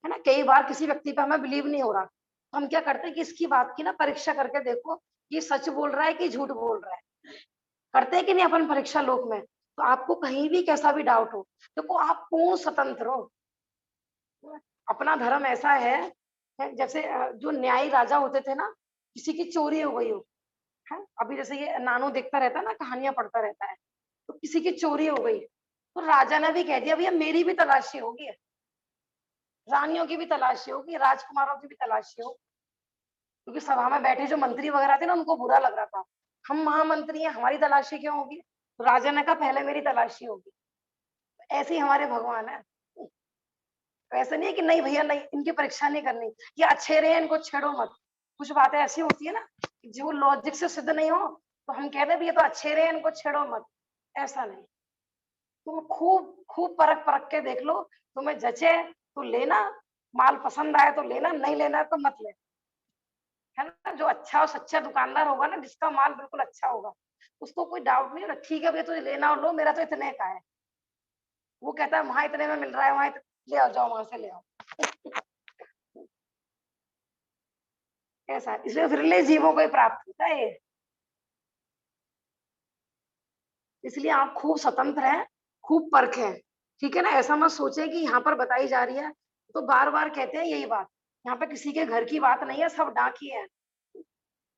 Speaker 1: है ना। कई बार किसी व्यक्ति पे हमें बिलीव नहीं हो रहा, तो हम क्या करते हैं कि इसकी बात की ना परीक्षा करके देखो, ये सच बोल रहा है कि झूठ बोल रहा है। करते हैं कि नहीं अपन परीक्षा लोक में। तो आपको कहीं भी कैसा भी डाउट हो, देखो आप पूर्ण स्वतंत्र हो। अपना धर्म ऐसा है जैसे जो न्यायी राजा होते थे ना, किसी की चोरी हो गई हो, है अभी जैसे ये नानू देखता रहता है ना, कहानियां पढ़ता रहता है, तो किसी की चोरी हो गई तो राजा ने भी कह दिया भैया मेरी भी तलाशी होगी, रानियों की भी तलाशी होगी, राजकुमारों की भी तलाशी हो। क्योंकि सभा में बैठे जो मंत्री वगैरह थे ना, उनको बुरा लग रहा था, हम महामंत्री हैं, हमारी तलाशी क्यों होगी। तो राजा ने कहा पहले मेरी तलाशी होगी। ऐसे ही हमारे भगवान है। तो ऐसा नहीं है कि नहीं भैया नहीं, इनकी परीक्षा नहीं करनी, ये अच्छे रहे इनको छेड़ो मत। कुछ बातें ऐसी होती है ना जो लॉजिक से सिद्ध नहीं हो, तो हम कहते हैं भैया तो अच्छे रहे इनको छेड़ो मत। ऐसा नहीं, तुम खूब खूब परख परख के देख लो, तुम्हें जचे तो लेना, माल पसंद आए तो लेना, नहीं लेना है तो मत लेना, है ना। जो अच्छा और सच्चा दुकानदार होगा ना, जिसका माल बिल्कुल अच्छा होगा, उसको कोई डाउट नहीं होगा, ठीक है भैया तुझे लेना हो लो, मेरा तो इतने का है। वो कहता है वहां इतने में मिल रहा है, वहां ले आओ, जाओ वहां से ले आओ। ऐसा इसलिए विरले जीवों को ही प्राप्त होता है ये। इसलिए आप खूब स्वतंत्र हैं, खूब परख है, ठीक है ना। ऐसा मत सोचे कि यहाँ पर बताई जा रही है तो बार बार कहते हैं यही बात, यहाँ पे किसी के घर की बात नहीं है, सब डाकी है।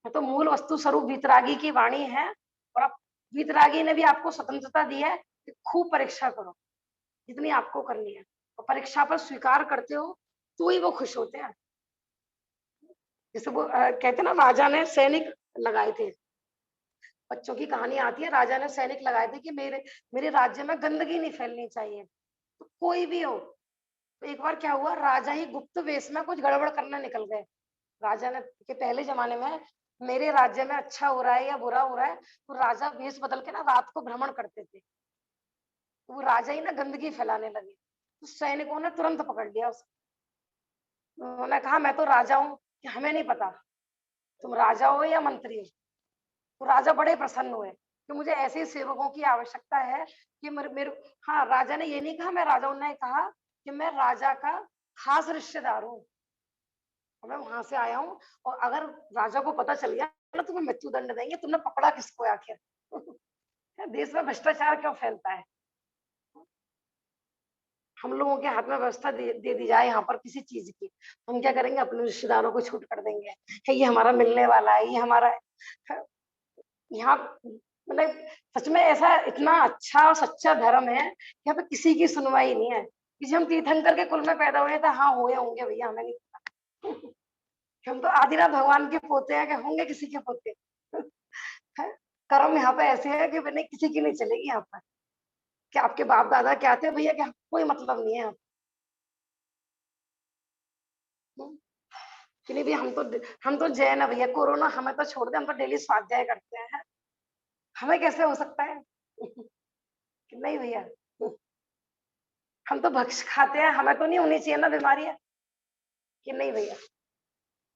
Speaker 1: तो मूल वस्तु स्वरूप वीतरागी की वाणी है, और अब वीतरागी ने भी आपको स्वतंत्रता दी है कि खूब परीक्षा करो जितनी आपको करनी है, और परीक्षा पर स्वीकार करते हो तो ही वो खुश होते हैं। जैसे वो कहते हैं ना, राजा ने सैनिक लगाए थे, बच्चों की कहानी आती है, राजा ने सैनिक लगाए थे कि मेरे मेरे राज्य में गंदगी नहीं फैलनी चाहिए, तो कोई भी हो। तो एक बार क्या हुआ, राजा ही गुप्त वेश में कुछ गड़बड़ करने निकल गए। राजा ने के पहले जमाने में मेरे राज्य में अच्छा हो रहा है या बुरा हो रहा है, तो राजा वेश बदल के ना रात को भ्रमण करते थे, तो वो राजा ही ना गंदगी फैलाने लगे। तो सैनिकों ने तुरंत पकड़ लिया उसको। उन्होंने कहा मैं तो राजा हूँ, कि हमें नहीं पता तुम राजा हो या मंत्री हो। तो राजा बड़े प्रसन्न हुए कि मुझे ऐसे सेवकों की आवश्यकता है कि मेरे हाँ, राजा ने ये नहीं कहा मैं राजा हूं, ने कहा कि मैं राजा का खास रिश्तेदार हूँ, मैं वहां से आया हूँ, और अगर राजा को पता चल गया ना तुम्हें मृत्यु दंड देंगे, तुमने पकड़ा किसको है आखिर। देश में भ्रष्टाचार क्यों फैलता है। हम लोगों के हाथ में व्यवस्था दे दी जाए यहाँ पर किसी चीज की, हम क्या करेंगे, अपने रिश्तेदारों को छूट कर देंगे कि ये हमारा मिलने वाला है, ये हमारा यहाँ। मतलब सच में ऐसा इतना अच्छा और सच्चा धर्म है, यहाँ पे किसी की सुनवाई नहीं है। कि हम तीर्थंकर के कुल में पैदा हुए थे, हाँ हुए होंगे भैया, हमें नहीं पता। हम तो आदिनाथ भगवान के पोते हैं, कि होंगे किसी के पोते। कर्म यहाँ पे ऐसे है कि नहीं, किसी की नहीं चलेगी यहाँ पर, कि आपके बाप दादा क्या थे भैया, क्या कोई मतलब नहीं है यहाँ। कि नहीं भैया, हम तो जैन है भैया, कोरोना हमें तो छोड़ दे, हम तो डेली स्वाध्याय करते हैं, हमें कैसे हो सकता है। कि नहीं भैया, हम तो भक्ष खाते हैं, हमें तो नहीं होनी चाहिए ना बीमारियां। कि नहीं भैया,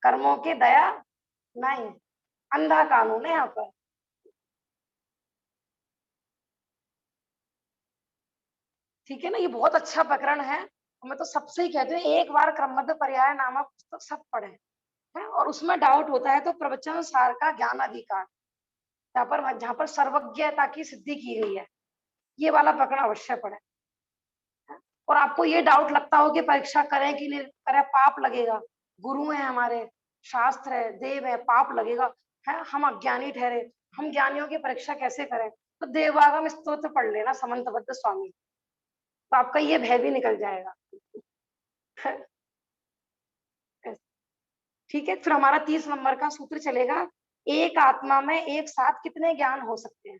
Speaker 1: कर्मों की दया नहीं, अंधा कानून है यहाँ पर। ठीक है ना, ये बहुत अच्छा प्रकरण है। मैं तो सबसे ही कहती हूँ एक बार क्रमबद्ध पर्याय नामक पुस्तक सब पढ़े है, और उसमें डाउट होता है तो प्रवचन सार का ज्ञान अधिकार, जहाँ पर सर्वज्ञता की सिद्धि की गई है, ये वाला प्रकरण अवश्य पढ़े। और आपको ये डाउट लगता हो कि परीक्षा करें कि नहीं करें, पाप लगेगा, गुरु है हमारे, शास्त्र है, देव है, पाप लगेगा, है हम अज्ञानी ठहरे, हम ज्ञानियों की परीक्षा कैसे करें, तो देवागम स्तोत्र पढ़ लेना समंतबद्ध स्वामी, तो आपका ये भय भी निकल जाएगा। ठीक है, फिर हमारा 30 नंबर का सूत्र चलेगा, एक आत्मा में एक साथ कितने ज्ञान हो सकते हैं।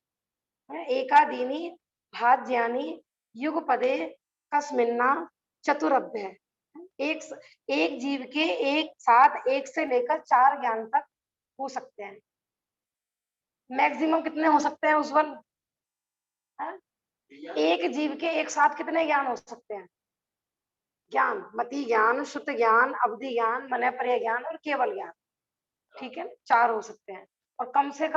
Speaker 1: एकादीनी भाज्यानि युगपदे कस्मिन्ना चतुरभ्य। एक जीव के एक साथ एक से लेकर 4 ज्ञान तक हो सकते हैं। मैक्सिमम कितने हो सकते हैं उज्जवल? एक जीव के एक साथ कितने ज्ञान हो सकते हैं? ज्ञान, मति ज्ञान, श्रुत ज्ञान, अवधि ज्ञान, मनःपर्य ज्ञान और केवल ज्ञान। ठीक है, 4 हो सकते हैं। और कम से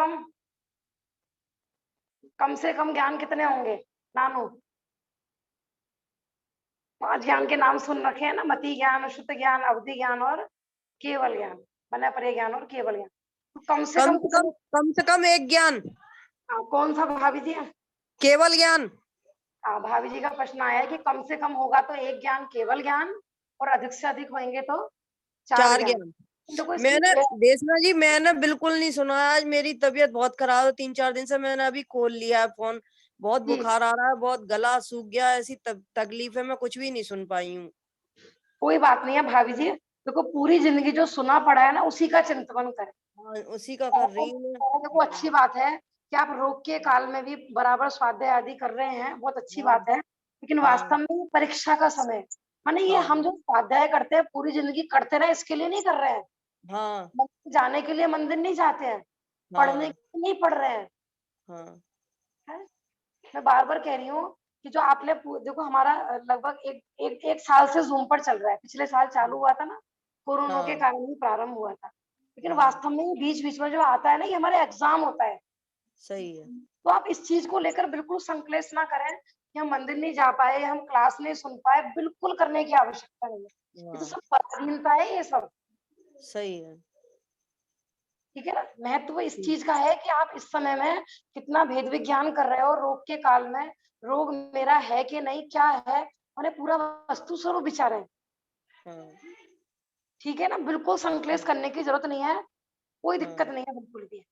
Speaker 1: कम ज्ञान कितने होंगे नानू? 5 ज्ञान के नाम सुन रखे हैं ना, मति ज्ञान, श्रुत ज्ञान, अवधि ज्ञान और केवल ज्ञान, मनःपर्य ज्ञान और केवल ज्ञान। तो कम से कम
Speaker 6: एक ज्ञान।
Speaker 1: कौन सा भाभी जी?
Speaker 6: केवल ज्ञान।
Speaker 1: भाभी जी का प्रश्न आया है कि कम से कम होगा तो 1 ज्ञान केवल ज्ञान और अधिक से अधिक होंगे तो 4 ज्ञान।
Speaker 6: मैंने देशना जी मैंने बिल्कुल नहीं सुना। आज मेरी तबीयत बहुत खराब है, 3-4 दिन से। मैंने अभी खोल लिया है फोन, बहुत बुखार आ रहा है, बहुत गला सूख गया, ऐसी तकलीफ है, मैं कुछ भी नहीं सुन पाई हूँ।
Speaker 1: कोई बात नहीं है भाभी जी, देखो पूरी जिंदगी जो सुना पड़ा है ना उसी का चिंतन करें।
Speaker 6: उसी का कर रही हूँ।
Speaker 1: देखो अच्छी बात है कि आप रोग के काल में भी बराबर स्वाध्याय आदि कर रहे हैं, बहुत अच्छी बात है। लेकिन वास्तव में परीक्षा का समय माने ये हम जो स्वाध्याय करते हैं पूरी जिंदगी करते रहे, इसके लिए नहीं कर रहे हैं। मंदिर जाने के लिए मंदिर नहीं जाते हैं, पढ़ने के लिए नहीं पढ़ रहे हैं। मैं बार बार कह रही हूँ कि जो आपने देखो हमारा लगभग एक साल से जूम पर चल रहा है। पिछले साल चालू हुआ था ना, कोरोना के कारण ही प्रारंभ हुआ था। लेकिन वास्तव में बीच बीच में जो आता है ना, ये हमारा एग्जाम होता है।
Speaker 6: सही है।
Speaker 1: तो आप इस चीज को लेकर बिल्कुल संकलेश ना करें कि हम मंदिर नहीं जा पाए, हम क्लास नहीं सुन पाए। बिल्कुल करने की आवश्यकता नहीं है, ये तो सब पराधीनता है ये सब।
Speaker 6: सही है,
Speaker 1: ठीक है ना। महत्व इस चीज का है कि आप इस समय में कितना भेद विज्ञान कर रहे हो। रोग के काल में रोग मेरा है कि नहीं, क्या है, उन्हें पूरा वस्तु स्वरूप विचार है। ठीक है ना, बिल्कुल संकलेश करने की जरूरत नहीं है, कोई दिक्कत नहीं है बिल्कुल भी।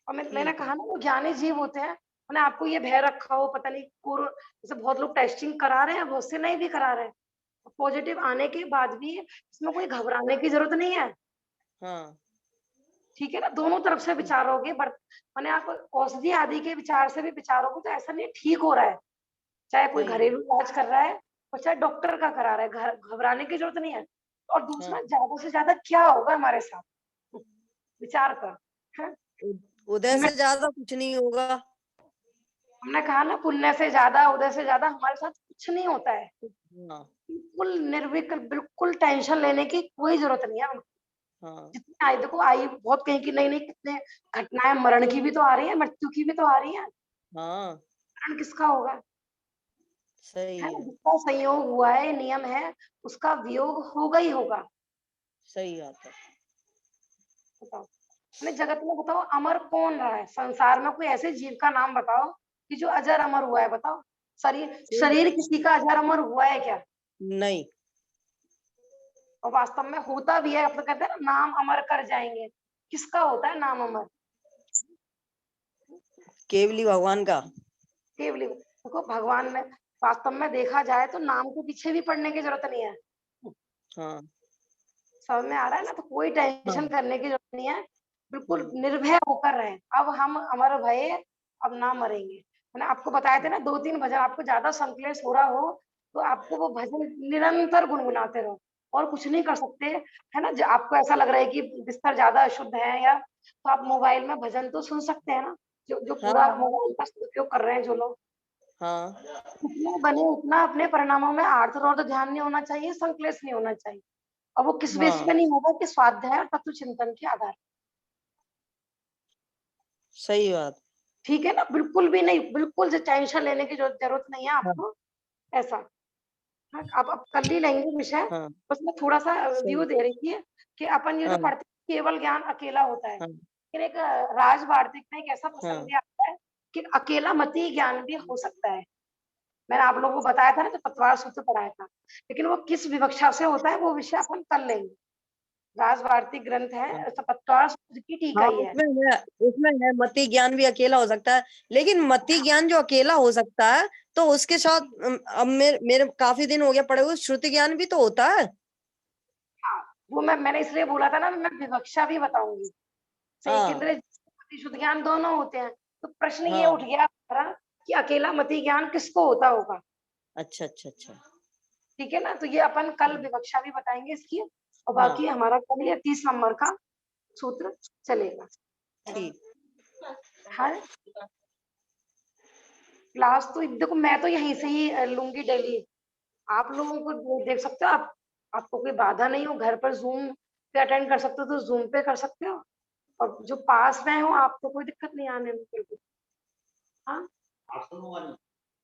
Speaker 1: और मैंने कहा ना, वो ज्ञानी जीव होते हैं, उन्हें आपको ये भय रखा हो पता नहीं जैसे बहुत लोग टेस्टिंग करा रहे हैं, बहुत से नहीं भी करा रहे हैं। पॉजिटिव आने के बाद भी इसमें कोई घबराने की जरूरत नहीं है। ठीक है ना, दोनों तरफ से विचारोगे, मैंने आप औषधि आदि के विचार से भी विचारोगे तो ऐसा नहीं ठीक हो रहा है। चाहे कोई घरेलू इलाज कर रहा है और चाहे डॉक्टर का करा रहा है, घबराने की जरूरत नहीं है। और दूसरा, ज्यादा से ज्यादा क्या होगा हमारे साथ, विचार कर।
Speaker 6: उदय से ज्यादा कुछ नहीं होगा।
Speaker 1: हमने कहा ना, पुण्य से ज्यादा, उदय से ज्यादा हमारे साथ कुछ नहीं होता है। बिल्कुल निर्विकल्प, बिल्कुल टेंशन लेने की कोई जरूरत नहीं है। जितनी आई देखो, आई बहुत कहीं की नहीं कितने घटनाएं मरण की भी तो आ रही है, मृत्यु की भी तो आ रही है। मरण किसका होगा?
Speaker 6: सही है।
Speaker 1: जिसका संयोग हुआ है, नियम है, उसका वियोग होगा ही होगा।
Speaker 6: सही बात है।
Speaker 1: बताओ, जगत में बताओ अमर कौन रहा है संसार में? कोई ऐसे जीव का नाम बताओ कि जो अजर अमर हुआ है। बताओ, शरीर किसी का अजर अमर हुआ है क्या?
Speaker 6: नहीं।
Speaker 1: और वास्तव में होता भी है। आप तो कहते हैं ना, नाम अमर कर जाएंगे। किसका होता है नाम अमर?
Speaker 6: केवली भगवान का।
Speaker 1: केवली देखो, भगवान ने वास्तव में देखा जाए तो नाम के पीछे भी पढ़ने की जरूरत नहीं है। समझ में आ रहा है ना? तो कोई टेंशन करने की जरूरत नहीं है, बिल्कुल निर्भय होकर रहे। अब हम अमर भये, अब ना मरेंगे। मैंने आपको बताया था ना, 2-3 भजन। आपको ज्यादा संकलेश हो रहा हो तो आपको वो भजन निरंतर गुनगुनाते रहो, और कुछ नहीं कर सकते, है ना। आपको ऐसा लग रहा है कि बिस्तर ज्यादा अशुद्ध है या, तो आप मोबाइल में भजन तो सुन सकते हैं ना, जो पूरा मोबाइल का उपयोग कर रहे हैं जो लोग। उतना बने उतना अपने परिणामों में आर्थ और ध्यान नहीं होना चाहिए, संकलेश नहीं होना चाहिए। और वो किस बेस पे नहीं होगा कि स्वाध्याय और तत्व चिंतन के आधार।
Speaker 6: सही बात।
Speaker 1: ठीक है ना, बिल्कुल भी नहीं, बिल्कुल से टेंशन लेने की जरूरत नहीं है आपको। ऐसा आप कर ही लेंगे विषय। बस मैं थोड़ा सा व्यू दे रही थी कि अपन ये जो पढ़ते केवल ज्ञान अकेला होता है। फिर एक राज वार्तिक में एक ऐसा प्रसंग आता है कि अकेला मति ज्ञान भी हो सकता है। मैंने आप लोगों को बताया था ना, जो पतवार सूत्र पढ़ाया था, लेकिन वो किस विवक्षा से होता है वो विषय अपन कर लेंगे। राज वार्तिक ग्रंथ है, पतवार सूत्र की टीका ही है।
Speaker 6: उसमें है मति ज्ञान भी अकेला हो सकता है, लेकिन मति ज्ञान जो अकेला हो सकता है तो उसके साथ अब मेरे काफी दिन हो गया पढ़े हुए, श्रुति ज्ञान भी तो होता है।
Speaker 1: वो मैंने इसलिए बोला था ना, मैं विवक्षा भी बताऊंगी। शुद्ध ज्ञान दोनों होते हैं। तो प्रश्न ये उठ गया कि अकेला मति ज्ञान किसको होता होगा।
Speaker 6: अच्छा अच्छा अच्छा।
Speaker 1: ठीक है ना, तो ये अपन कल विवक्षा भी बताएंगे इसकी, और
Speaker 6: हाँ।
Speaker 1: बाकी हमारा कल ये 30 नंबर का सूत्र चलेगा।
Speaker 6: ठीक।
Speaker 1: हाँ, क्लास तो देखो मैं तो यहीं से ही लूंगी डेली, आप लोगों को देख सकते हो, आपको कोई बाधा नहीं हो, घर पर जूम पे अटेंड कर सकते हो तो जूम पे कर सकते हो, और जो पास में हो आपको कोई दिक्कत नहीं आने में बिल्कुल। हाँ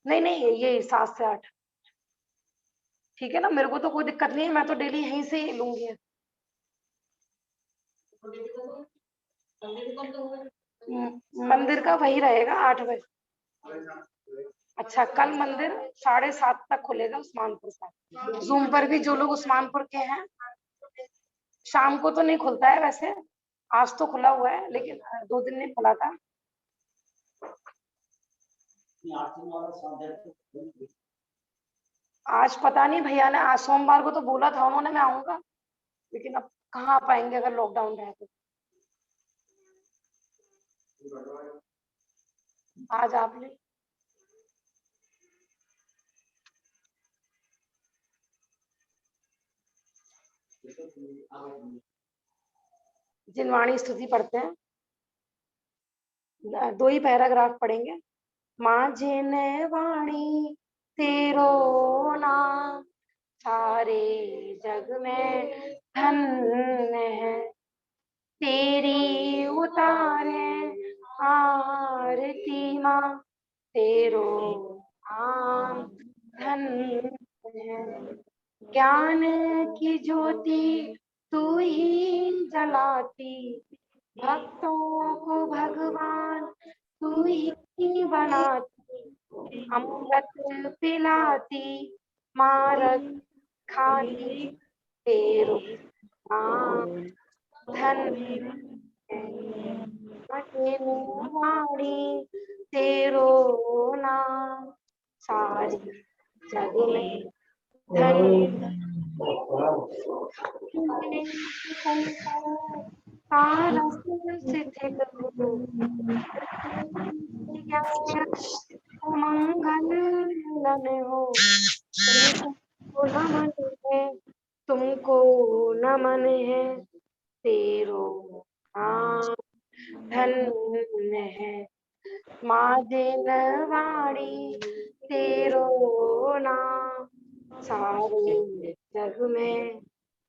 Speaker 1: नहीं नहीं, ये 7 से 8, ठीक है ना, मेरे को तो कोई दिक्कत नहीं है, मैं तो डेली यहीं से ही लूंगी। मंदिर का वही रहेगा 8 बजे। अच्छा, कल मंदिर 7:30 तक खुलेगा उस्मानपुर का। जूम पर भी जो लोग उस्मानपुर के हैं, शाम को तो नहीं खुलता है वैसे, आज तो खुला हुआ है, लेकिन 2 दिन नहीं खुला था। आज पता नहीं भैया ने, आज सोमवार को तो बोला था उन्होंने मैं आऊंगा, लेकिन अब कहाँ आ पाएंगे अगर लॉकडाउन रहे तो। आज आपने जिनवाणी स्तुति पढ़ते हैं, 2 ही पैराग्राफ पढ़ेंगे। माँ जिनवाणी तेरो नाम, सारे जग में धन्य है, तेरी उतारे आरती माँ, तेरो नाम धन्य है। ज्ञान की ज्योति तू ही जलाती, भक्तों को भगवान तू ही बनाती, अमृत पिलाती मारक खाती, तेरो नाम धन्य है। वाणी तेरो नाम, सारे जग में धन्य। मंगल हो, तुमको नमन है, तुमको नमन है, तेरो नाम धन्य है। माँ जिनवाणी तेरो नाम, सारे जग में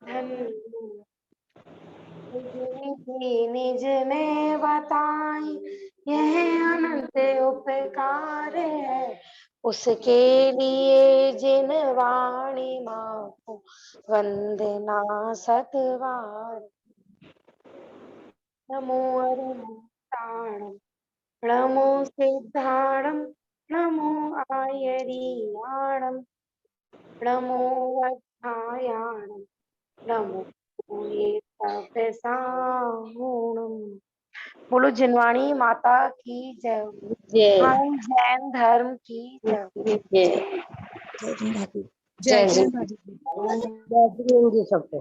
Speaker 1: धन्य। निज में बताई यह अनंत उपकार है, उसके लिए जिनवाणी माँ को वंदना सतवार। नमो अरुणाणम, नमो सिद्धाणम, नमो आयरियाणम, नमो वत्थायाणम, नमो ये बोलो जिनवाणी माता की जय। हम जैन धर्म की जय।
Speaker 2: जय जय भाभी।
Speaker 6: जय श्री सबको।